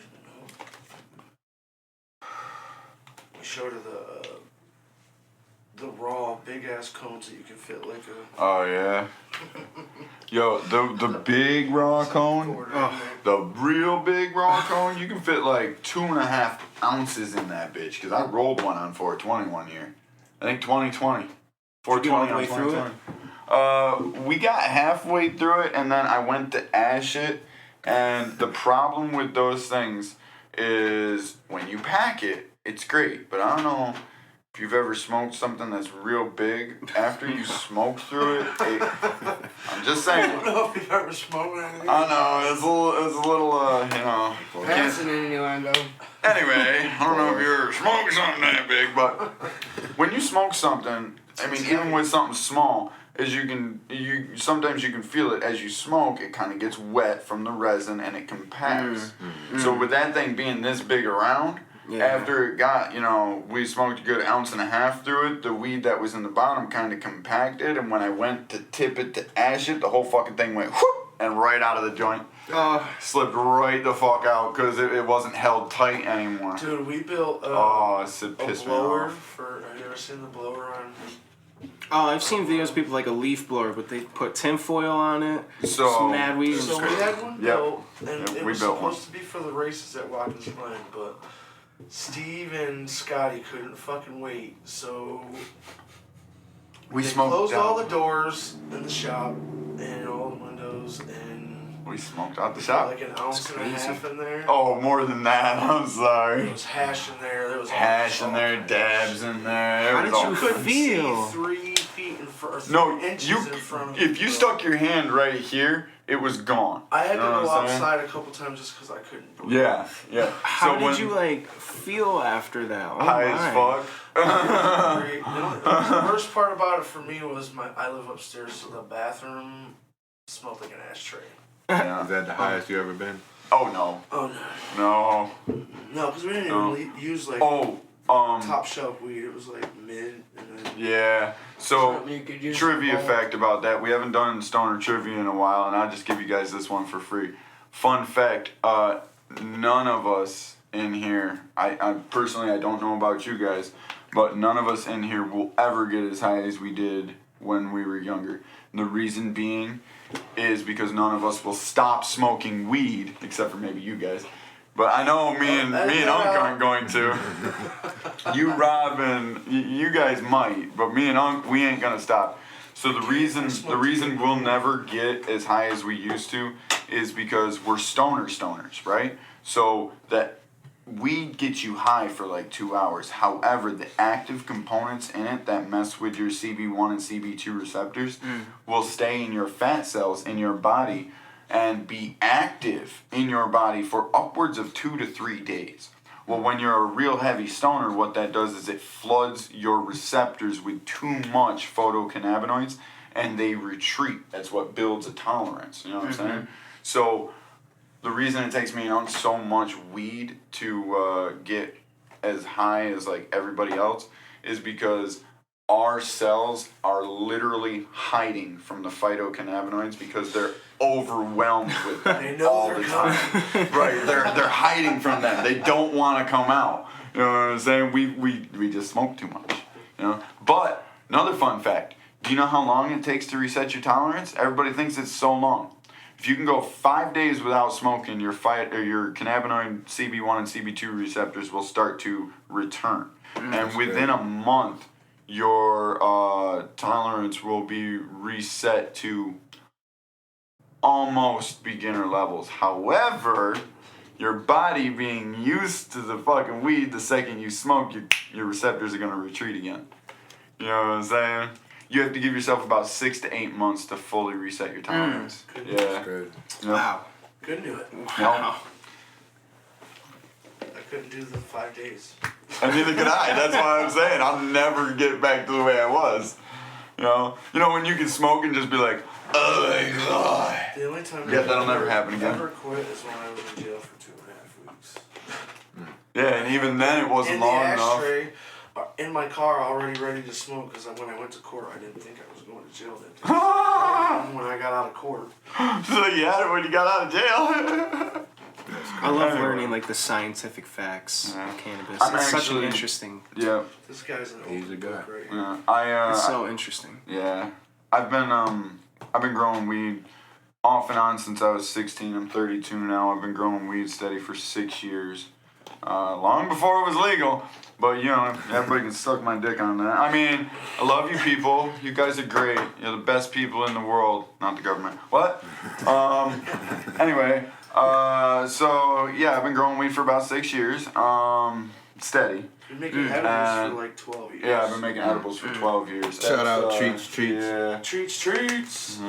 No. showed her the raw big ass cones that you can fit like a Oh yeah. Yo, the big raw cone, quarter in there. the real big raw cone, you can fit like 2.5 ounces in that bitch. Cause I rolled one on 420 one year. I think 2020. 420 all the on way through it? 2020. We got halfway through it, and then I went to ash it. And the problem with those things is when you pack it, it's great. But I don't know if you've ever smoked something that's real big. After you smoke through it, I'm just I saying. don't know if you've ever smoked anything. I know it's a little, you know. That's an innuendo. Anyway, I don't know if you're smoking something that big, but when you smoke something, I mean, even with something small, as sometimes you can feel it as you smoke. It kind of gets wet from the resin and it compacts. So with that thing being this big around, after it got, we smoked a good 1.5 ounces through it. The weed that was in the bottom kind of compacted, and when I went to tip it to ash it, the whole fucking thing went whoop and right out of the joint. Slipped right the fuck out because it wasn't held tight anymore. Dude, we built It a pissed me blower off. for. Have you ever seen the blower on? Oh, I've seen videos of people like a leaf blower, but they put tinfoil on it. So- some mad weed. So we had one Yep. built, and Yep, it we was built one. supposed to be for the races at Watkins Glen, but Steve and Scotty couldn't fucking wait, so We they smoked closed out. all the doors in the shop and all the windows, and We smoked out the put shop. like 1.5 ounces in there. Oh, more than that. I'm There sorry. was hash in there. There was all Hash in all there, kinds of dabs shit. in there. How It was did all you Couldn't feel? see 3 feet in front. No, 3 inches you. in front of If me, you bro. stuck your hand right here, it was gone. I had to You know go what I'm saying? outside a couple times just because I couldn't breathe. Yeah, yeah. How So did when- you like feel after that? Oh High my. as fuck. Great. The worst part about it for me was I live upstairs, so the bathroom smelled like an ashtray. Yeah. Is that the highest you ever been? Oh no, Oh no. no, because we didn't No. even use like Oh, top shelf weed. It was like mid, and then yeah. So Something you could use trivia for- fact about that. We haven't done stoner trivia in a while, and I'll just give you guys this one for free. Fun fact: none of us in here. I personally, I don't know about you guys, but none of us in here will ever get as high as we did when we were younger. And the reason being is because none of us will stop smoking weed, except for maybe you guys. But I know me and Unc aren't going to. You, Rob, and you guys might, but me and Unc, we ain't gonna stop. So the reason we'll never get as high as we used to is because we're stoners, right? So that weed gets you high for like 2 hours. However, the active components in it that mess with your CB1 and CB2 receptors will stay in your fat cells in your body and be active in your body for upwards of 2 to 3 days. Well, when you're a real heavy stoner, what that does is it floods your receptors with too much photocannabinoids and they retreat. That's what builds a tolerance, you know what I'm saying? So the reason it takes me on so much weed to get as high as like everybody else is because our cells are literally hiding from the phytocannabinoids because they're overwhelmed with them They know all they're the time. Right, they're hiding from them. They don't want to come out. You know what I'm saying? We just smoke too much. You know. But another fun fact: do you know how long it takes to reset your tolerance? Everybody thinks it's so long. If you can go 5 days without smoking, your cannabinoid CB1 and CB2 receptors will start to return, and within a month, your tolerance will be reset to almost beginner levels. However, your body being used to the fucking weed, the second you smoke, your receptors are gonna retreat again. You know what I'm saying? You have to give yourself about 6 to 8 months to fully reset your tolerance. Yeah. Good. Yep. Wow. couldn't do it. Yep. I couldn't do the 5 days. And neither can I. That's why I'm saying I'll never get back to the way I was. You know when you can smoke and just be like, oh my god. The only time Yeah, that'll never happen again. Never quit is when I was in jail for 2.5 weeks. Yeah, and even then it wasn't In the long enough. ashtray, in my car already ready to smoke because when I went to court, I didn't think I was going to jail that day. When I got out of court. So you had it when you got out of jail. I love Anyway. learning like the scientific facts of cannabis. I'm It's such an actually- interesting. Yeah. This guy's an He's a open guy. book, right? Yeah. It's so interesting. Yeah. I've been growing weed off and on since I was 16. I'm 32 now. I've been growing weed steady for 6 years. Long before it was legal. But, you know, everybody can suck my dick on that. I mean, I love you people. You guys are great. You're the best people in the world. Not the government. What? Anyway, so, yeah, I've been growing weed for about 6 years. Steady. You've been making edibles for like 12 years. Yeah, I've been making edibles for 12 years. Shout out That's, Treats. Yeah. Treats.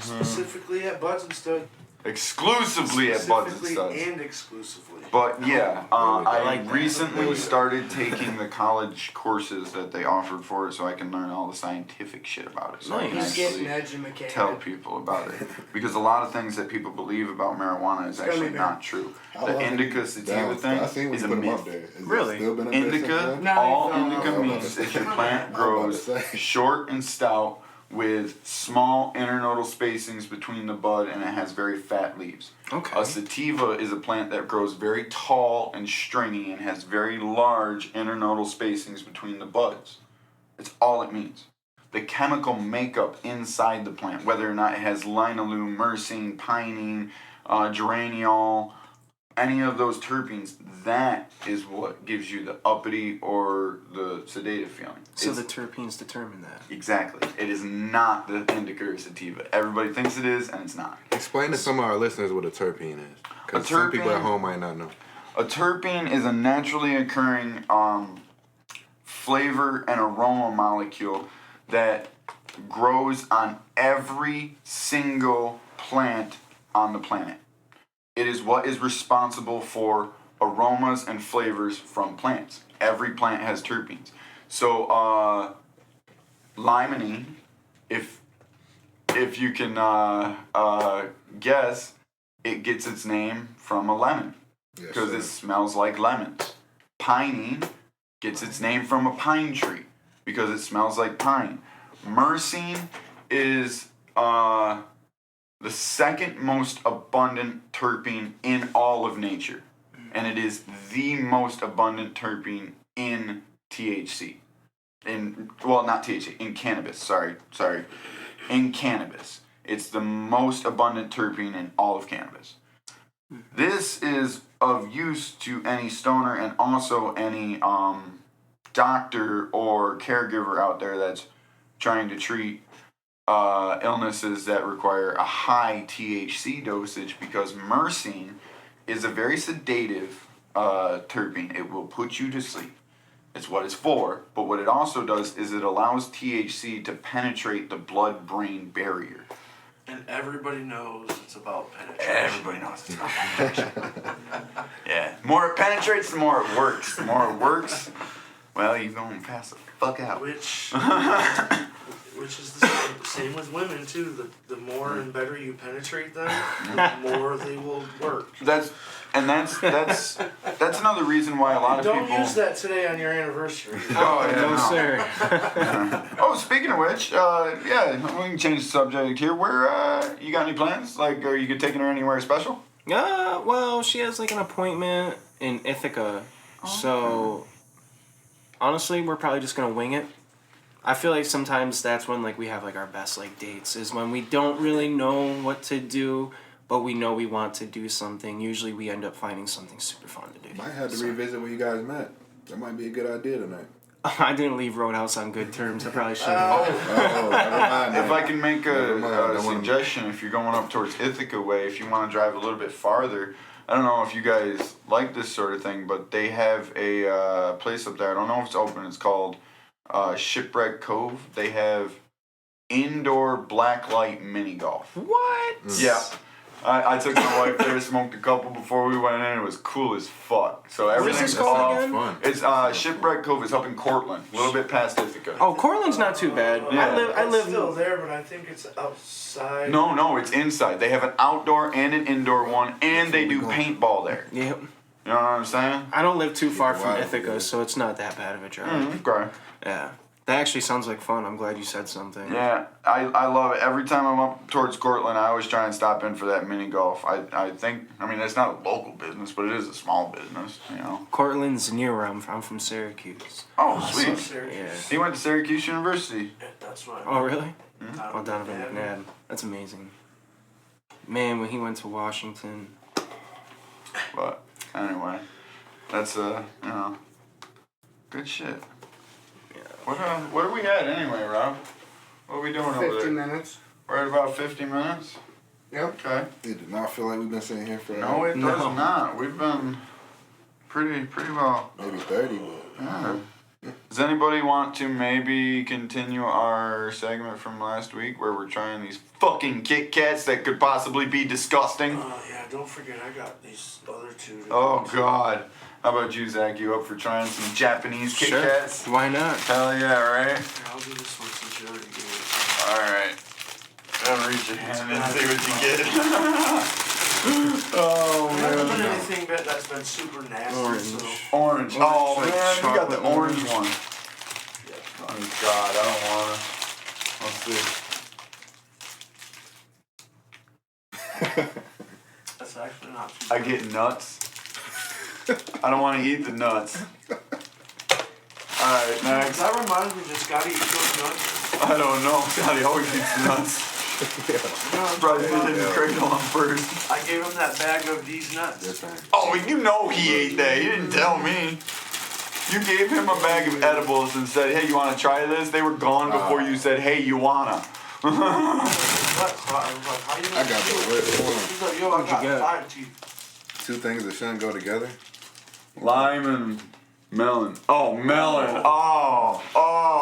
Specifically at Buds and Stud. Exclusively at Buds and Specifically Studs. and exclusively. But yeah, I like that. recently started taking the college courses that they offered for it so I can learn all the scientific shit about it. So I can Nice. He's getting actually educated. tell people about it. Because a lot of things that people believe about marijuana is gonna actually be not true. How The long indica have you- sativa Damn, thing I seen when is you a put them myth. up there. Is it Really? still been up there since Indica, then? No, all I indica was means about to is your say. plant I was grows about to say. short and stout with small internodal spacings between the bud and it has very fat leaves. Okay. A sativa is a plant that grows very tall and stringy and has very large internodal spacings between the buds. It's all it means. The chemical makeup inside the plant, whether or not it has linalool, myrcene, pinene, geraniol, any of those terpenes, that is what gives you the uppity or the sedative feeling. So It's- the terpenes determine that. Exactly. It is not the indica or sativa. Everybody thinks it is, and it's not. Explain to some of our listeners what a terpene is, because A some people at terpene- home might not know. A terpene is a naturally occurring flavor and aroma molecule that grows on every single plant on the planet. It is what is responsible for aromas and flavors from plants. Every plant has terpenes. So, limonene, if you can guess, it gets its name from a lemon Yes, because sir. it smells like lemons. Pinene gets its name from a pine tree because it smells like pine. Myrcene is the second most abundant terpene in all of nature, and it is the most abundant terpene in THC. Not THC, in cannabis. Sorry. In cannabis. It's the most abundant terpene in all of cannabis. This is of use to any stoner and also any doctor or caregiver out there that's trying to treat illnesses that require a high THC dosage, because myrcene is a very sedative terpene. It will put you to sleep. It's what it's for, but what it also does is it allows THC to penetrate the blood-brain barrier. And everybody knows it's about penetration. Everybody knows it's not penetration. Yeah. The more it penetrates, the more it works. The more it works, well, you gonna pass the fuck out. Which is the same with women too. The more and better you penetrate them, the more they will work. That's another reason why a lot of Don't people. use that today on your anniversary. Oh, yeah, No, no. sir. Oh, speaking of which, yeah, we can change the subject here. Where you got any plans? Like, are you taking her anywhere special? Well, she has like an appointment in Ithaca, so honestly, we're probably just gonna wing it. I feel like sometimes that's when like we have like our best like dates is when we don't really know what to do, but we know we want to do something. Usually, we end up finding something super fun to do. Might have to revisit where you guys met. That might be a good idea tonight. I didn't leave Roadhouse on good terms. I probably should. Oh, never mind. If I can make Never mind, I a don't wanna- suggestion, if you're going up towards Ithaca way, if you want to drive a little bit farther, I don't know if you guys like this sort of thing, but they have a place up there. I don't know if it's open. It's called Shipwreck Cove. They have indoor blacklight mini golf. What? Yeah. I took my wife there, smoked a couple before we went in. It was cool as fuck. So What is everything's this called off. again? Fun. It's Shipwreck Cove. It's up in Cortland, a little bit past Ithaca. Oh, Cortland's not too bad. Yeah. I It's live. still there, but I think it's outside. No, it's inside. They have an outdoor and an indoor one, and they do paintball there. Yep. You know what I'm saying? I don't live too far it from wild, Ithaca, yeah. so it's not that bad of a drive. Okay. Yeah. That actually sounds like fun. I'm glad you said something. Yeah, I love it. Every time I'm up towards Cortland, I always try and stop in for that mini golf. I think, I mean, it's not a local business, but it is a small business, you know. Cortland's near where I'm from Syracuse. Oh, sweet. Yeah. He went to Syracuse University. Yeah, that's right. Oh, really? I Oh, don't Donovan know. McNabb. That's amazing. Man, when he went to Washington. But anyway, that's you know, good shit. Yeah. What are we at anyway, Rob? What are we doing over 50 there? minutes. We're at about 50 minutes. Yep. Okay. It did not feel like we've been sitting here for No, it No. does not. We've been pretty well. maybe 30, but Yeah. Does anybody want to maybe continue our segment from last week where we're trying these fucking Kit Kats that could possibly be disgusting? Yeah, don't forget I got these other two. to Oh go to. God. How about you, Zach? You up for trying some Japanese Kit Sure. Kats? Why not? Hell yeah, right? Here, I'll do this one since you already gave it. Alright. Don't reach your hand and see what you get. Oh There hasn't been man. anything that's been super nasty. Orange. So, Orange. Oh like man, you got the chocolate orange orange. one. yeah. Oh God, I don't wanna. Let's see. That's actually not too I get nuts. I don't want to eat the nuts. Alright, next. That reminds me, does Scotty eat those nuts? I don't know. God, he always eats nuts. Probably fit in the cradle on first. I gave him that bag of these nuts. different. Oh, you know he ate that. He didn't tell me. You gave him a bag of edibles and said, hey, you want to try this? They were gone before you said, hey, you wanna. What? So I was like, how you I got the whipped one. He's like, yo, I What'd you got get? 5 teeth. Two things that shouldn't go together. Lime and melon. Oh, melon. Oh,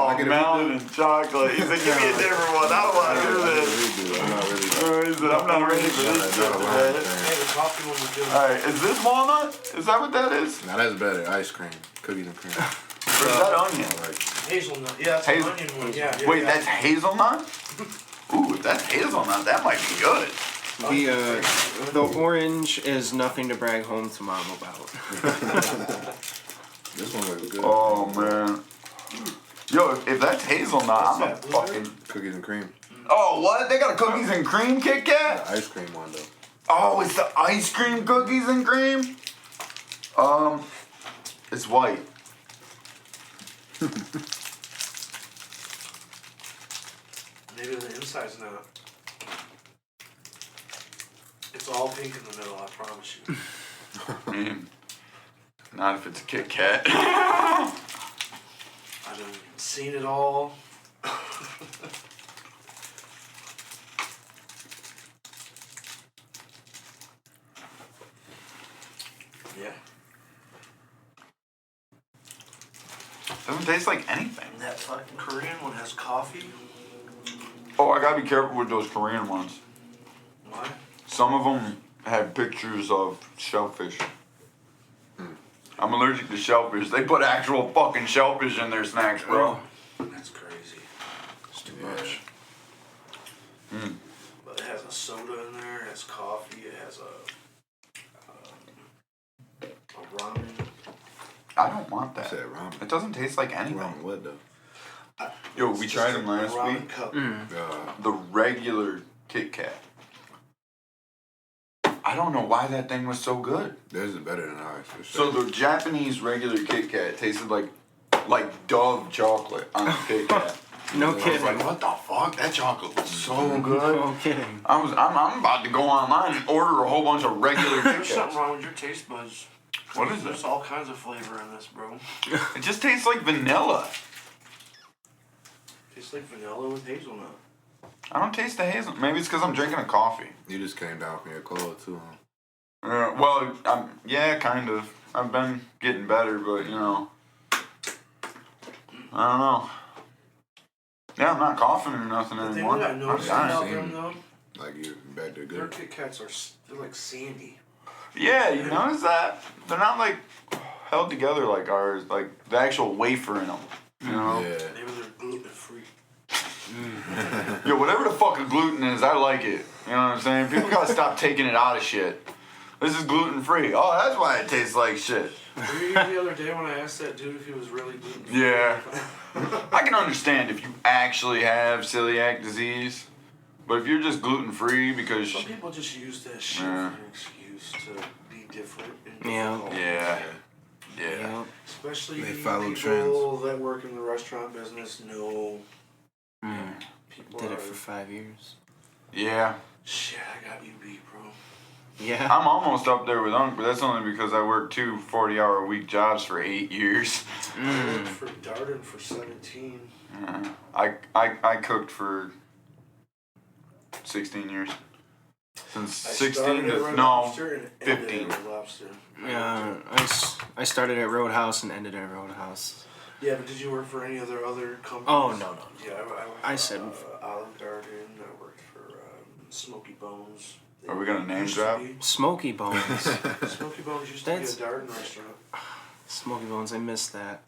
I get a melon and chocolate. He said, give me a different one. I don't want to do I this. really do. I'm not really. He said, I'm not ready for this shit, Not a line man. thing. Hey, the coffee one was good. Alright, is this walnut? Is that what that is? Now that's better. Ice cream, cookies and cream. Or is that onion? I like. Hazelnut. Yeah, that's Hazel- an onion one. Yeah. Wait, yeah. that's hazelnut? Ooh, if that's hazelnut, that might be good. The orange is nothing to brag home to mom about. This one looks good. Oh, man. Yo, if that's hazelnut, I'm a that, blueberry? fucking... Cookies and cream. Oh, what? They got a cookies and cream Kit Kat? The ice cream one though. Oh, it's the ice cream cookies and cream? It's white. Maybe the inside's not. It's all pink in the middle, I promise you. Man, not if it's a Kit Kat. I've seen it all. Yeah. Doesn't taste like anything. And that fucking Korean one has coffee. Oh, I gotta be careful with those Korean ones. Why? Some of them have pictures of shellfish. I'm allergic to shellfish. They put actual fucking shellfish in their snacks, bro. That's crazy. It's too much. But it has a soda in there, it has coffee, it has a ramen. I don't want I that. said ramen. It doesn't taste like anything. Wrong what though? Yo, we It's tried just them a last ramen week. cup. The regular Kit Kat. I don't know why that thing was so good. Theirs is better than ours for So sure. the Japanese regular Kit Kat tasted like Dove chocolate on the Kit Kat. No I was kidding. like, what the fuck? That chocolate was so good. No kidding. I'm about to go online and order a whole bunch of regular Kit There's Kats. something wrong with your taste buds. What is There's this? all kinds of flavor in this, bro. It just tastes like vanilla. Tastes like vanilla with hazelnut. I don't taste the hazel. Maybe it's because I'm drinking a coffee. You just came down from your cold too, huh? Well, yeah, kind of. I've been getting better, but you know, I don't know. Yeah, I'm not coughing or nothing The thing anymore. that I I'm noticed dying. about Same. them though, Like you're back to their good. Kit Kats they're like sandy. Yeah, you notice that? They're not like held together like ours, like the actual wafer in them. You know? Yeah. Maybe they're gluten free. Yo, whatever the fuck a gluten is, I like it. You know what I'm saying? People gotta stop taking it out of shit. This is gluten free. Oh, that's why it tastes like shit. Were you here the other day when I asked that dude if he was really gluten free? Yeah. I can understand if you actually have celiac disease, but if you're just gluten free because Some people just use that shit Yeah. for an excuse to be different. And Yeah. difficult. yeah. Yeah. Especially They people follow trends. that work in the restaurant business know Mm. people Did are, it for 5 years. Yeah. shit, I got you beat, bro. Yeah. I'm almost up there with Unc, but that's only because I worked 2 40-hour-a-week jobs for 8 years. I worked for Darden for 17. I cooked for 16 years. Since I 16 started at to Red no. Lobster and ended 15. at Red Lobster. Yeah, I started at Roadhouse and ended at Roadhouse. Yeah, but did you work for any other companies? Oh, no. Yeah, I worked I for, said- Olive Garden. I worked for Smoky Bones. They Are we gonna name used to drop? be- Smoky Bones. Smoky Bones used to be a That's- Darden restaurant. Smoky Bones, I missed that.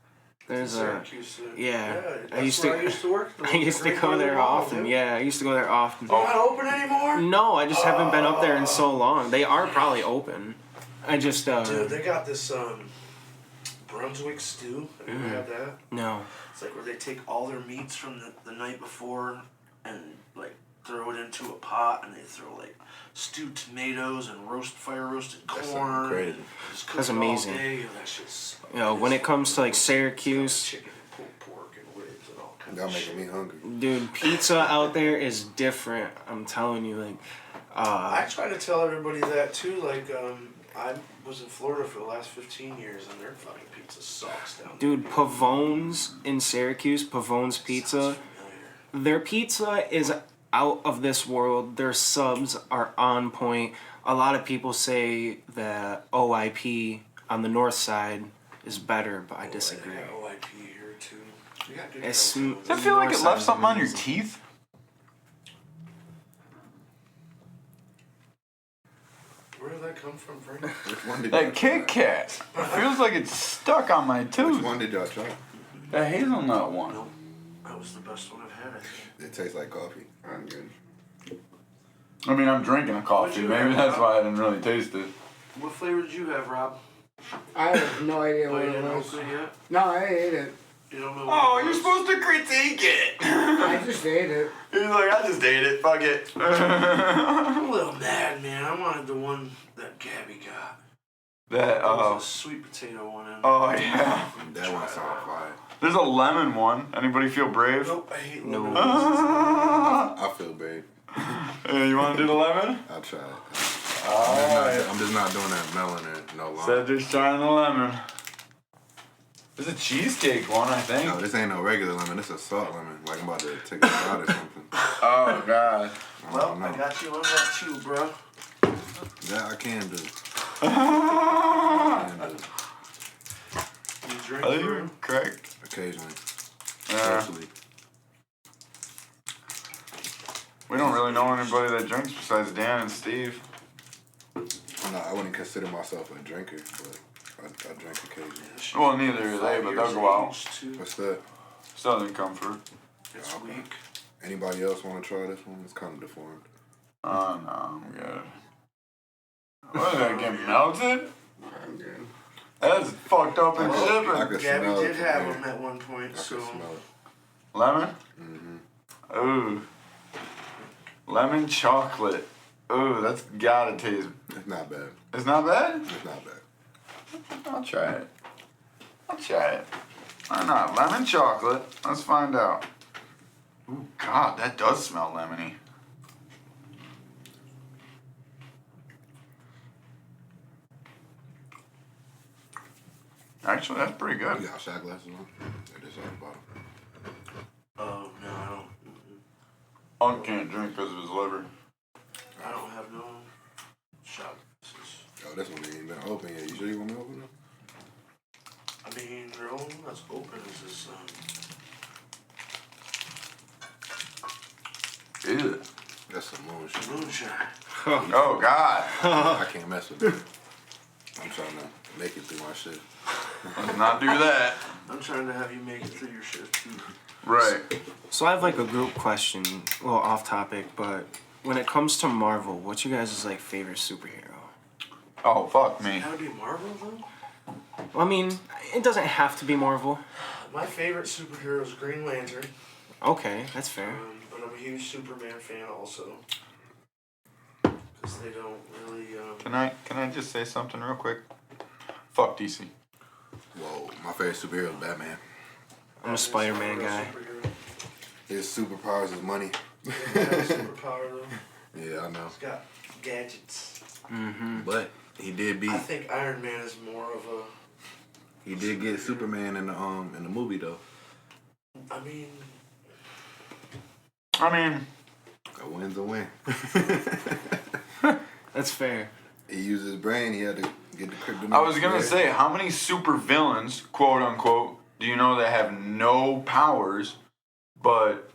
There's a. Syracuse. yeah, That's I used where to- I used to work. I used to go there often. Yeah, I used to go there often. They're not open anymore? No, I just haven't been up there in so long. They are probably open. I just Dude, they got this Brunswick stew. Have you ever had that? no. It's like where they take all their meats from the night before and like throw it into a pot, and they throw like stewed tomatoes and fire roasted That sounds corn. crazy. Just cook That's it all amazing. day. Yo, that shit's You know, when it comes to like Syracuse, chicken and pulled pork and ribs and all kinds Y'all of making me shit. hungry. dude, pizza out there is different. I'm telling you, like, I try to tell everybody that too. Like, I was in Florida for the last 15 years, and their fucking pizza sucks down there. dude, Pavone's in Syracuse, Pavone's Pizza. Sounds familiar. Their pizza is out of this world. Their subs are on point. A lot of people say that OIP on the north side is better, but I disagree. They got OIP here too. We got good It's girls over sm- there. I feel like North it left side something on your amazing. teeth. Where did that come from, Frank? Which one did y'all That Kit try? Kat. It feels like it's stuck on my Which tooth. one did y'all try? The hazelnut one. Nope. That was the best one I've had, I think. It tastes like coffee. I'm good. I mean, I'm drinking a coffee. What'd you Maybe have, that's Rob? why I didn't really taste it. What flavor did you have, Rob? I have no idea Oh, what you it didn't was. open it yet? No, I ate it. You don't know Oh, what it you're was? supposed to critique it. I just ate it. He's like, I just ate it. Fuck it. I'm a little mad, man. I wanted the one that Gabby got. That There was a sweet potato one in there. oh yeah. That one sounds fire. There's a lemon one. Anybody feel brave? Nope, I hate No. lemon. I feel bad. You want to do the lemon? I'll try it. Alright. I'm just not doing that melon or no lime. Cedric's trying the lemon. There's a cheesecake one, I think. No, this ain't no regular lemon. This is a salt lemon. Like I'm about to take a shot or something. Oh god. I Well, don't know. I got you on that too, bro. That I can do. You drink Are for you correct? Occasionally. Yeah. Socially. We don't really know anybody that drinks besides Dan and Steve. No, I wouldn't consider myself a drinker, but I drink occasionally. Well, neither are they, but they'll go out. What's that? Southern Comfort. It's Okay. weak. Anybody else want to try this one? It's kind of deformed. Oh no, I'm good. What did that get melted? I'm good. That's fucked up and I shipping. could Gabby smell did it. have from them here. at one point, I so could smell it. Lemon? Mm-hmm. Ooh. Lemon chocolate. Ooh, that's gotta taste. It's not bad. It's not bad? It's not bad. I'll try it. I'll try it. Why not? Lemon chocolate. Let's find out. Ooh, God, that does smell lemony. Actually, that's pretty You good. got shot glasses on? They're just at the bottom. oh no, I don't. Unc can't drink because of his liver. I don't have no shot glasses. Oh, this one ain't even been open yet. You sure you want me to open it? I mean, the only one that's open is this. Ew. That's some moonshine. Moonshine. Oh, God. I can't mess with it. I'm trying to make it through my shit. Let's not do that. I'm trying to have you make it through your shift too. Right. So I have like a group question, a little off topic, but when it comes to Marvel, what's your guys' like favorite superhero? Oh fuck me. Gotta be Marvel though. I mean, it doesn't have to be Marvel. My favorite superhero is Green Lantern, Okay, that's fair. but I'm a huge Superman fan also. Because they don't really. Can I just say something real quick? Fuck DC. Whoa, my favorite superhero is Batman. I'm a Spider-Man guy. His superpowers is money. Superpower though. Yeah, I know. He's got gadgets. But he did beat. I think Iron Man is more of a. He did get Superman in the movie though. I mean, A win's a win. That's fair. He used his brain. He had to get the kryptonite. I was gonna say, how many super villains, quote unquote, do you know that have no powers, but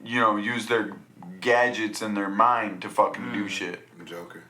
use their gadgets and their mind to fucking do shit? Joker.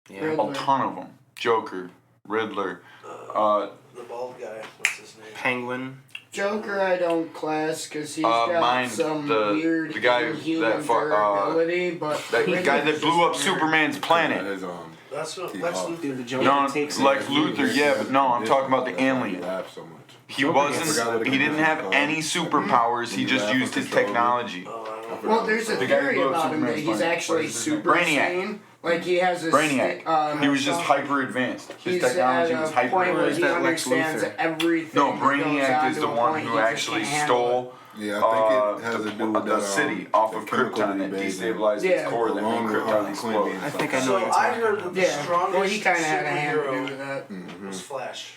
Yeah. Riddler. A ton of them. Joker, Riddler. the bald guy. What's his name? Penguin. Joker, I don't class because he's got mine, some the weird guy inhuman that fuck- durability, but That guy that Riddler's blew up just weird. Superman's planet. His That's what. He Lex off. Luthor. Dude, the Joker No, takes like Luther, yeah, but no, I'm talking about the That's why he alien. laughed so much. He Joker wasn't. gets- He didn't have any superpowers. He just used his technology. Oh, I don't Well, there's a The guy who theory blew up about him that Superman's he's planet. actually What is his name? super Brainiac. sane. Like he has a Brainiac. He was just hyper advanced. His He's technology at was a hyper point where advanced. he that Lex understands Luthor? everything. No, that goes Brainiac on is to the a one point who he just actually can't handle stole Yeah, I think it has to do with the that, city off the of chemical Krypton that they made destabilized Yeah. its core that made Along with Krypton Harley explode. Quinn I think I know So what you're I talking heard that about. the Yeah, strongest well, he kind of had a hand to do superhero with that. was Flash,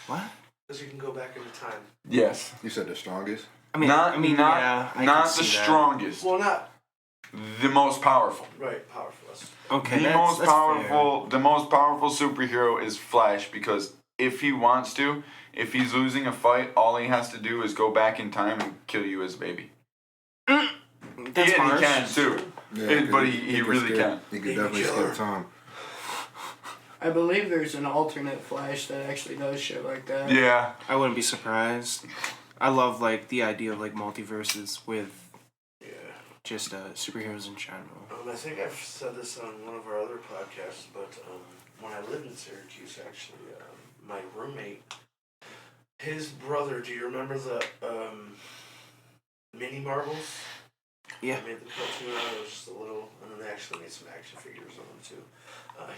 What? because he can go back into time. Yes. You said the strongest? I mean, Not yeah, I not can the see that. strongest. Well, not The most powerful. right. Powerful. That's- Okay, The that's, most that's powerful the most powerful superhero is Flash because if he wants to, if he's losing a fight, all he has to do is go back in time and kill you as a baby. Fair. That's Yeah, harsh. he can too. But he could really skip- can. He could definitely skip time. I believe there's an alternate Flash that actually does shit like that. Yeah. I wouldn't be surprised. I love like the idea of like multiverses with Yeah. just superheroes in general. I think I've said this on one of our other podcasts, but when I lived in Syracuse, actually, my roommate, his brother. Do you remember the mini marbles? Yeah. They made the cartoon out. It was just a little, and then they actually made some action figures of them too.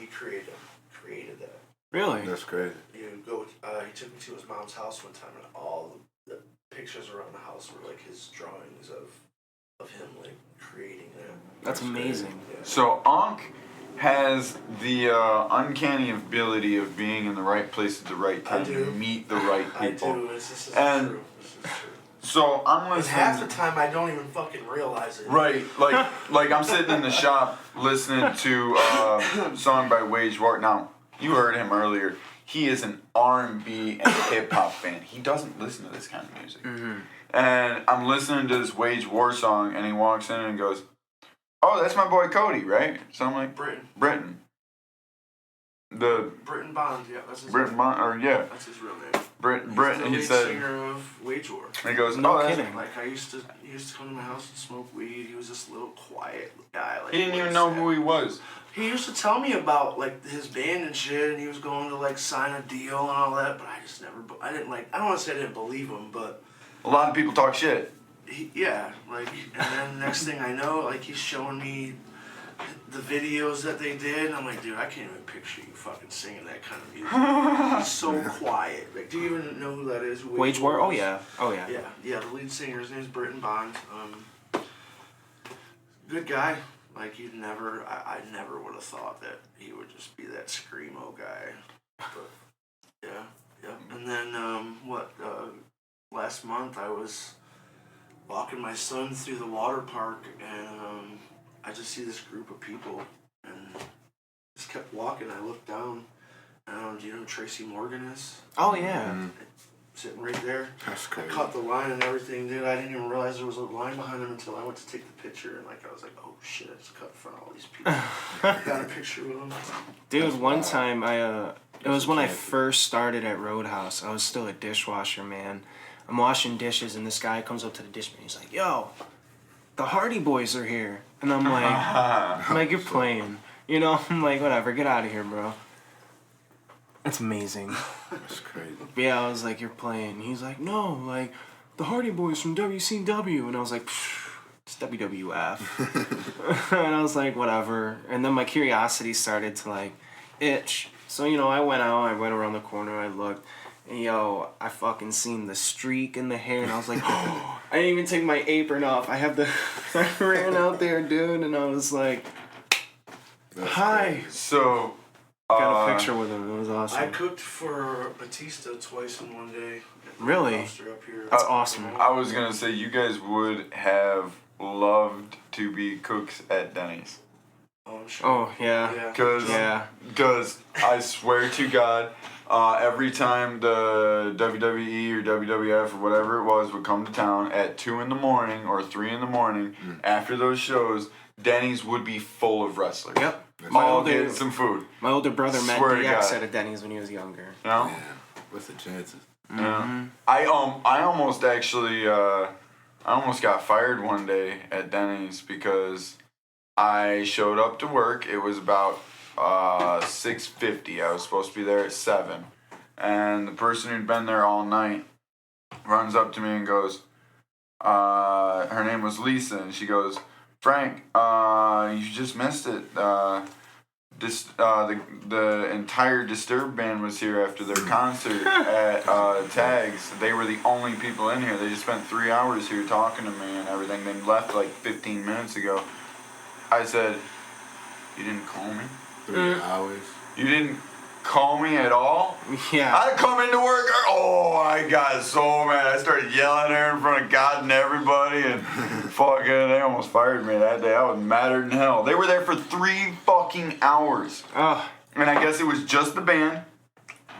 He created that. Really? That's crazy. You go. He took me to his mom's house one time, and all the pictures around the house were like his drawings of him like creating that. That's amazing. Yeah. So Ankh has the uncanny ability of being in the right place at the right I time do. to meet the right I people. do. This is And- true. This is true. So I'm And half the listening. time, I don't even fucking realize it. Right, like I'm sitting in the shop listening to a song by Wage War. Now you heard him earlier. He is an R&B and hip hop fan. He doesn't listen to this kind of music. And I'm listening to this Wage War song, and he walks in and goes, "Oh, that's my boy Cody, right?" So I'm like, Britton The Bond. Yeah, that's his. Britton, or yeah, That's his real name. Brit. The He lead said, singer of Wage War. and he goes, No "Oh, that's." kidding. Like he used to come to my house and smoke weed. He was this little quiet guy. Like He didn't even was know that? who he was. He used to tell me about like his band and shit, and he was going to like sign a deal and all that. But I just never. I didn't like. I don't want to say I didn't believe him, but A lot of people talk shit. yeah, like. And then next thing I know, like he's showing me the videos that they did, and I'm like, dude, I can't even picture you fucking singing that kind of music. He's so quiet. Like, do you even know who that is? Who Wage War? Oh is? yeah. Oh yeah. Yeah. The lead singer, his name's Britton Bond. Good guy. Like you'd never, I never would have thought that he would just be that screamo guy. But yeah. And then last month I was walking my son through the water park, and I just see this group of people, and just kept walking. I looked down, and do you know who Tracy Morgan is? Oh yeah. Sitting right there. That's I crazy. caught the line and everything, dude. I didn't even realize there was a line behind him until I went to take the picture, and like I was like, oh shit, I just cut in front of all these people. Got a picture with him. Dude, one time it was when I first started at Roadhouse. I was still a dishwasher, man. I'm washing dishes, and this guy comes up to the dishman. He's like, "Yo, the Hardy Boys are here," and I'm like, "You're playing." You know, I'm like, whatever, get out of here, bro. It's amazing. That's crazy. But yeah, I was like, you're playing. He's like, no, like, the Hardy Boys from WCW. And I was like, it's WWF. And I was like, whatever. And then my curiosity started to, like, itch. So, you know, I went out, I went around the corner, I looked. And yo, I fucking seen the streak in the hair, and I was like, oh, I didn't even take my apron off. I ran out there, dude, and I was like, hi. So, Got a picture with him. It was awesome. I cooked for Batista twice in one day. At the Really? lobster Up here. That's awesome. I was gonna say you guys would have loved to be cooks at Denny's. Oh, I'm sure. Oh, yeah. Yeah. Cause I swear to God, every time the WWE or WWF or whatever it was would come to town at 2 in the morning or 3 in the morning after those shows, Denny's would be full of wrestlers. Yep. All getting some food. My older brother met Swear to DX God. at a Denny's when he was younger. You know? Yeah. What's the chances? Yeah. I almost actually I almost got fired one day at Denny's because I showed up to work. It was about 6:50. I was supposed to be there at 7. And the person who'd been there all night runs up to me and goes, her name was Lisa, and she goes, Frank, you just missed it. The entire Disturbed band was here after their concert at Tags. They were the only people in here. They just spent 3 hours here talking to me and everything. They left like 15 minutes ago. I said, you didn't call me? 3 hours. You didn't call me at all? Yeah. I come into work, I got so mad. I started yelling there in front of God and everybody, and fucking, they almost fired me that day. I was madder than hell. They were there for 3 fucking hours. Oh, And I guess it was just the band,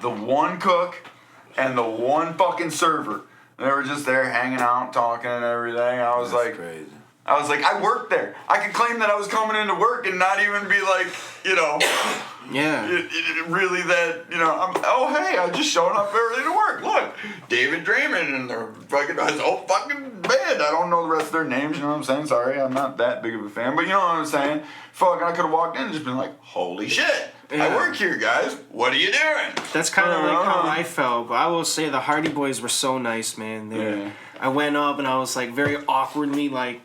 the one cook, and the one fucking server. And they were just there hanging out, talking and everything. I was That's like, crazy. I worked there. I could claim that I was coming into work and not even be like, you know, yeah. really that, you know, hey, I'm just showing up early to work. Look, David Draymond and their fucking, his whole fucking band. I don't know the rest of their names, you know what I'm saying? Sorry, I'm not that big of a fan, but you know what I'm saying? Fuck, I could have walked in and just been like, holy shit, I Yeah. work here, guys. What are you doing? That's kind of like how I felt, but I will say the Hardy Boys were so nice, man. Yeah. I went up and I was like very awkwardly like,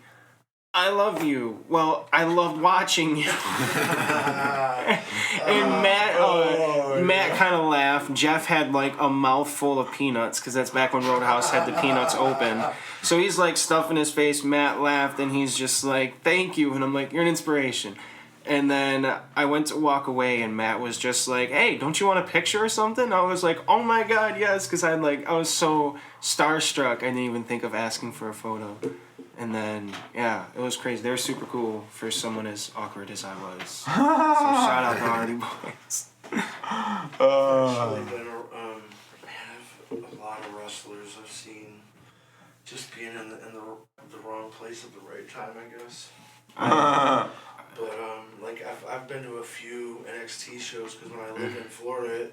I love you. Well, I loved watching you. And Matt kind of laughed. Jeff had like a mouthful of peanuts because that's back when Roadhouse had the peanuts open. So he's like stuffing his face. Matt laughed and he's just like, thank you. And I'm like, you're an inspiration. And then I went to walk away and Matt was just like, hey, don't you want a picture or something? I was like, oh my God, yes. Because I was so starstruck. I didn't even think of asking for a photo. And then, yeah, it was crazy. They were super cool for someone as awkward as I was. So shout out to Hardy Boys. Actually been man, I've a lot of wrestlers I've seen just being in the wrong place at the right time, I guess. But like I've been to a few NXT shows because when I lived in Florida,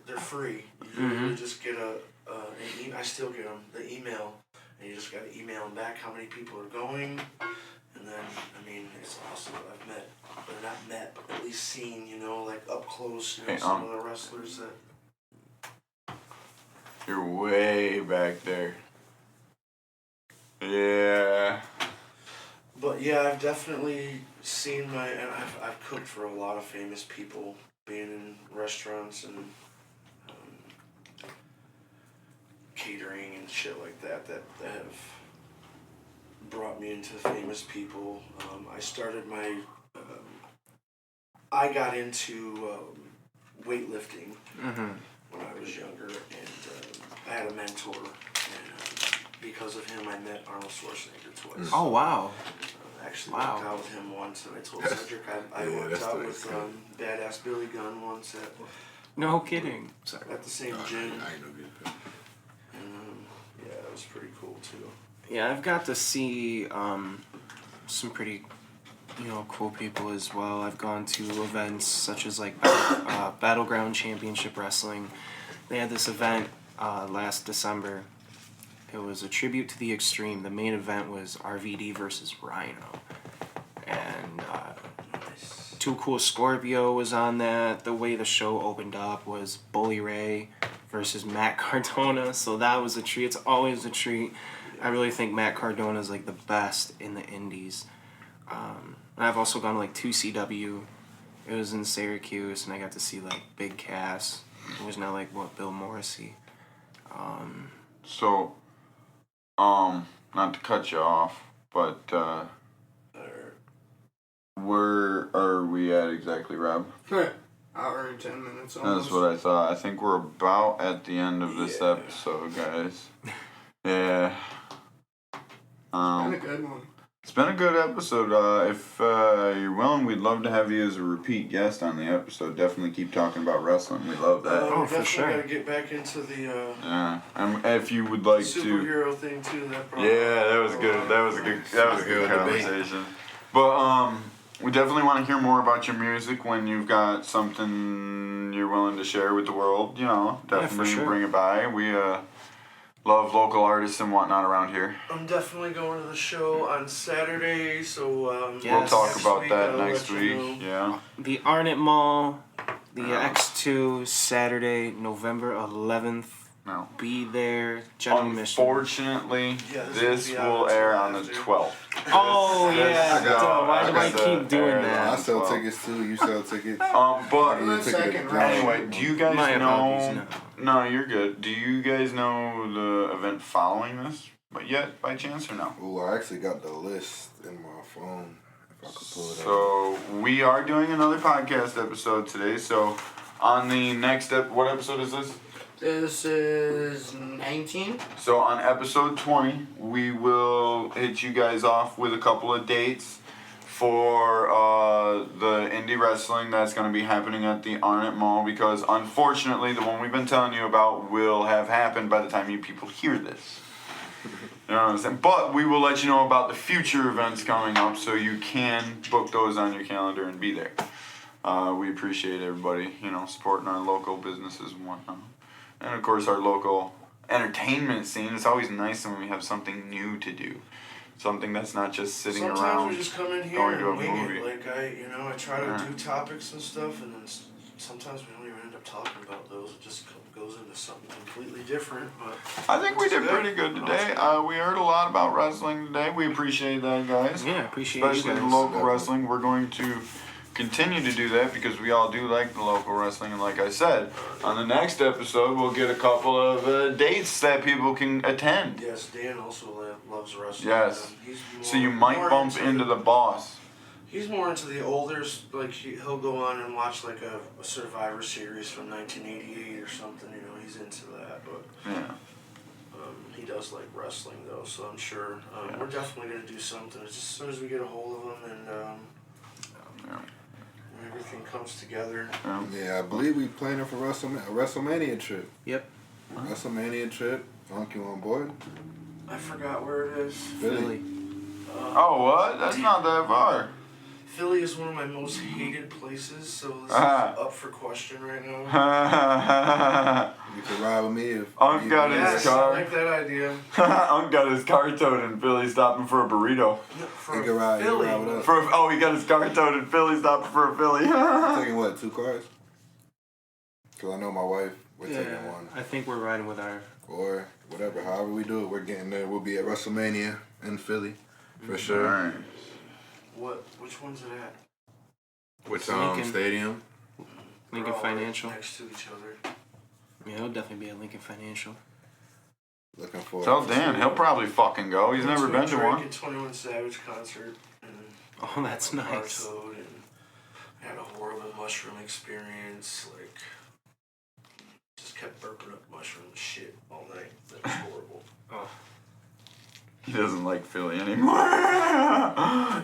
they're free. You just get I still get them, the email, and you just gotta email them back how many people are going, and then I mean it's awesome. I've met, but not met, but at least seen, you know, like up close, you know, some of the wrestlers that. You're way back there. Yeah. But yeah, I've definitely seen and I've cooked for a lot of famous people, being in restaurants and catering and shit like that have brought me into famous people. I got into weightlifting when I was younger, and I had a mentor, and because of him, I met Arnold Schwarzenegger twice. Oh, wow. Actually Wow. worked out with him once, and I told Cedric I Yeah, worked that's out the with extent. Badass Billy Gunn once No kidding. Sorry. at the same I gym, ain't no good. and yeah, that was pretty cool too. Yeah, I've got to see some pretty, cool people as well. I've gone to events such as like Battleground Championship Wrestling. They had this event last December. It was a tribute to the Extreme. The main event was RVD versus Rhino, and Nice. Too Cool Scorpio was on that. The way the show opened up was Bully Ray versus Matt Cardona, so that was a treat. It's always a treat. I really think Matt Cardona is like the best in the indies. And I've also gone to like 2CW. It was in Syracuse, and I got to see like Big Cass, who was now like Bill Morrissey. So, not to cut you off, but where are we at exactly, Rob? Hour and 10 minutes almost. That's what I thought. I think we're about at the end of this episode, guys. Yeah. Been a good one. It's been a good episode. If you're willing, we'd love to have you as a repeat guest on the episode. Definitely keep talking about wrestling. We love that. Oh, we for definitely sure. gotta get back into the Yeah. And if you would like to. superhero thing too. That brought Yeah, that was good. That was a good Superhero debate. conversation. But we definitely want to hear more about your music when you've got something you're willing to share with the world. You know, definitely sure. bring it by. We love local artists and whatnot around here. I'm definitely going to the show on Saturday, so Yeah. We'll talk next about week that I'll next let you week. know. Yeah. The Arnett Mall, the X2, Saturday, November 11th. No. Be there. General mission. Unfortunately, Yeah, this will be out will air on the after. 12th. Oh, yeah. I got- Duh, why do I I got keep the doing air I that? sell Well. tickets too. You sell tickets. But In the second round. anyway, do you guys My know? apologies, No, you're good. Do you guys know the event following this? But yet, by chance or no? Oh, I actually got the list in my phone. If I could pull it up. So we are doing another podcast episode today. So on the next what episode is this? This is 19. So on episode 20, we will hit you guys off with a couple of dates for the indie wrestling that's going to be happening at the Arnett Mall, because unfortunately the one we've been telling you about will have happened by the time you people hear this. You know what I'm saying? But we will let you know about the future events coming up, so you can book those on your calendar and be there. We appreciate everybody, supporting our local businesses and whatnot. And of course our local entertainment scene. It's always nice when we have something new to do. Something that's not just sitting Sometimes around. we just come in here going to and a wing movie. it. Like I try to Yeah. do topics and stuff, and then sometimes we don't even end up talking about those. It just goes into something completely different. But I think we It's did good. pretty good today. We heard a lot about wrestling today. We appreciate that, guys. Yeah, appreciate Especially you the guys. local wrestling. We're going to continue to do that because we all do like the local wrestling. And like I said, on the next episode, we'll get a couple of dates that people can attend. yes, Dan also loves wrestling. Yes. He's So you more might bump into the boss. He's more into the older, like he'll go on and watch like a Survivor Series from 1988 or something. He's into that. But Yeah. he does like wrestling though, so I'm sure we're definitely gonna do something as soon as we get a hold of him and Yeah. everything comes together. Yeah, I believe we planning for a WrestleMania trip. Yep. WrestleMania trip. Unc, you on board? I forgot where it is. Philly. Oh, what? That's not that far. Philly is one of my most hated places, so this is Ah. up for question right now. You can ride with me if Unc you- got his Yes, I car. like that idea. Unc got his car towed in Philly, stopping for a burrito. For You can ride, you can Philly. ride with us. He got his car towed in Philly, stopping for a Philly. Taking what, 2 cars? Cause I know my wife. We're taking Yeah, one I think we're riding with our. or whatever. However we do it, we're getting there. We'll be at WrestleMania in Philly for sure. Which one's it at? Which Lincoln. stadium? Lincoln They're all Financial. next to each other. Yeah, it'll definitely be at Lincoln Financial. Looking forward. Tell to Dan, he'll probably fucking go. He's never been to Drake one. and 21 Savage concert. And Oh, that's nice. Barcode, and I had a horrible mushroom experience. Like, just kept burping up mushroom shit all night. That was horrible. He doesn't like Philly anymore.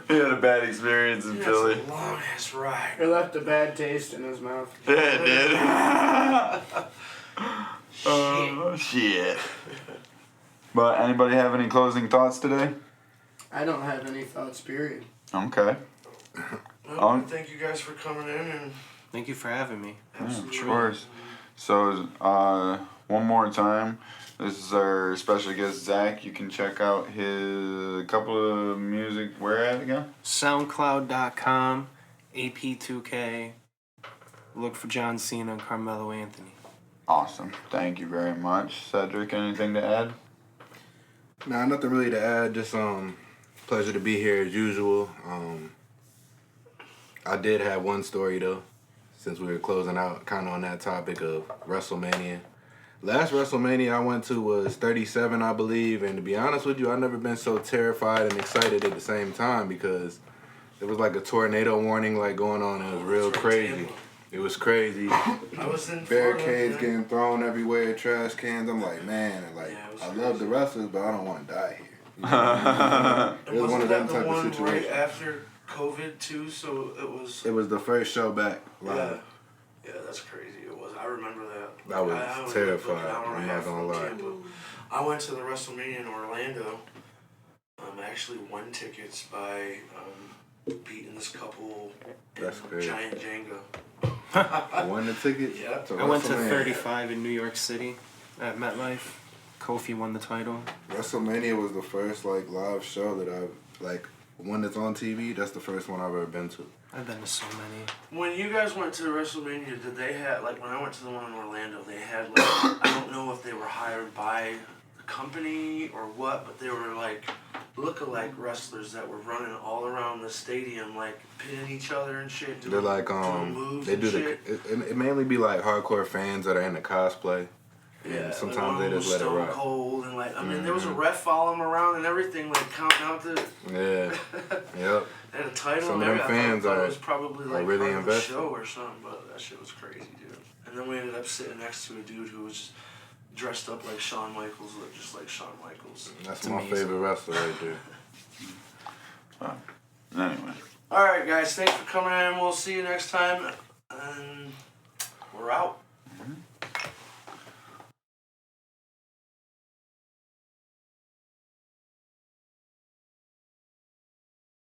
He had a bad experience in That's Philly. a long ass ride. It left a bad taste in his mouth. Yeah, it did. Oh, shit. But anybody have any closing thoughts today? I don't have any thoughts, period. Okay. Well, thank you guys for coming in and Thank you for having me. absolutely. Of course. So, one more time. This is our special guest, Zach. You can check out his couple of music. Where at again? SoundCloud.com AP2K. Look for John Cena and Carmelo Anthony. Awesome. Thank you very much. Cedric, anything to add? Nah, nothing really to add. Just pleasure to be here as usual. I did have one story though, since we were closing out kind of on that topic of WrestleMania. Last WrestleMania I went to was 37, I believe, and to be honest with you, I've never been so terrified and excited at the same time because there was like a tornado warning like going on. It was real That's right, crazy. Tampa. It was crazy. I was in Barricades Florida, getting thrown everywhere, trash cans. I'm like, man, like Yeah, it was I love the crazy. wrestlers, but I don't want to die here. You know? And It was wasn't one of that them the type of one right situations. after COVID too? So it was. It was the first show back Yeah, live. yeah, that's crazy. It was. I remember that. I was I only lived, terrified, like, an hour and a I'm not half gonna from lie. Tampa. I went to the WrestleMania in Orlando. I actually won tickets by beating this couple in That's crazy. Giant Jenga. I won the ticket. Yeah. To I went to WrestleMania. 35 in New York City at MetLife. Kofi won the title. WrestleMania was the first like live show that I've like one that's on TV. That's the first one I've ever been to. I've been to so many. When you guys went to WrestleMania, did they have like when I went to the one in Orlando? They had like I don't know if they were hired by the company or what, but they were like look-alike wrestlers that were running all around the stadium, like pinning each other and shit. Doing, They're like doing moves they and do shit. it mainly be like hardcore fans that are into cosplay. Yeah, sometimes like one they of them just was let it Stone rock. Cold and like I mean there was a ref following them around and everything, like counting out the Yeah. Yep. they had a title Some and of them everything. fans I thought are- it was probably like really part of a invested. show or something, but that shit was crazy, dude. And then we ended up sitting next to a dude who was dressed up like Shawn Michaels, looked just like Shawn Michaels. That's It's my amazing. favorite wrestler right there. Anyway. All right, guys, thanks for coming in. We'll see you next time, and we're out.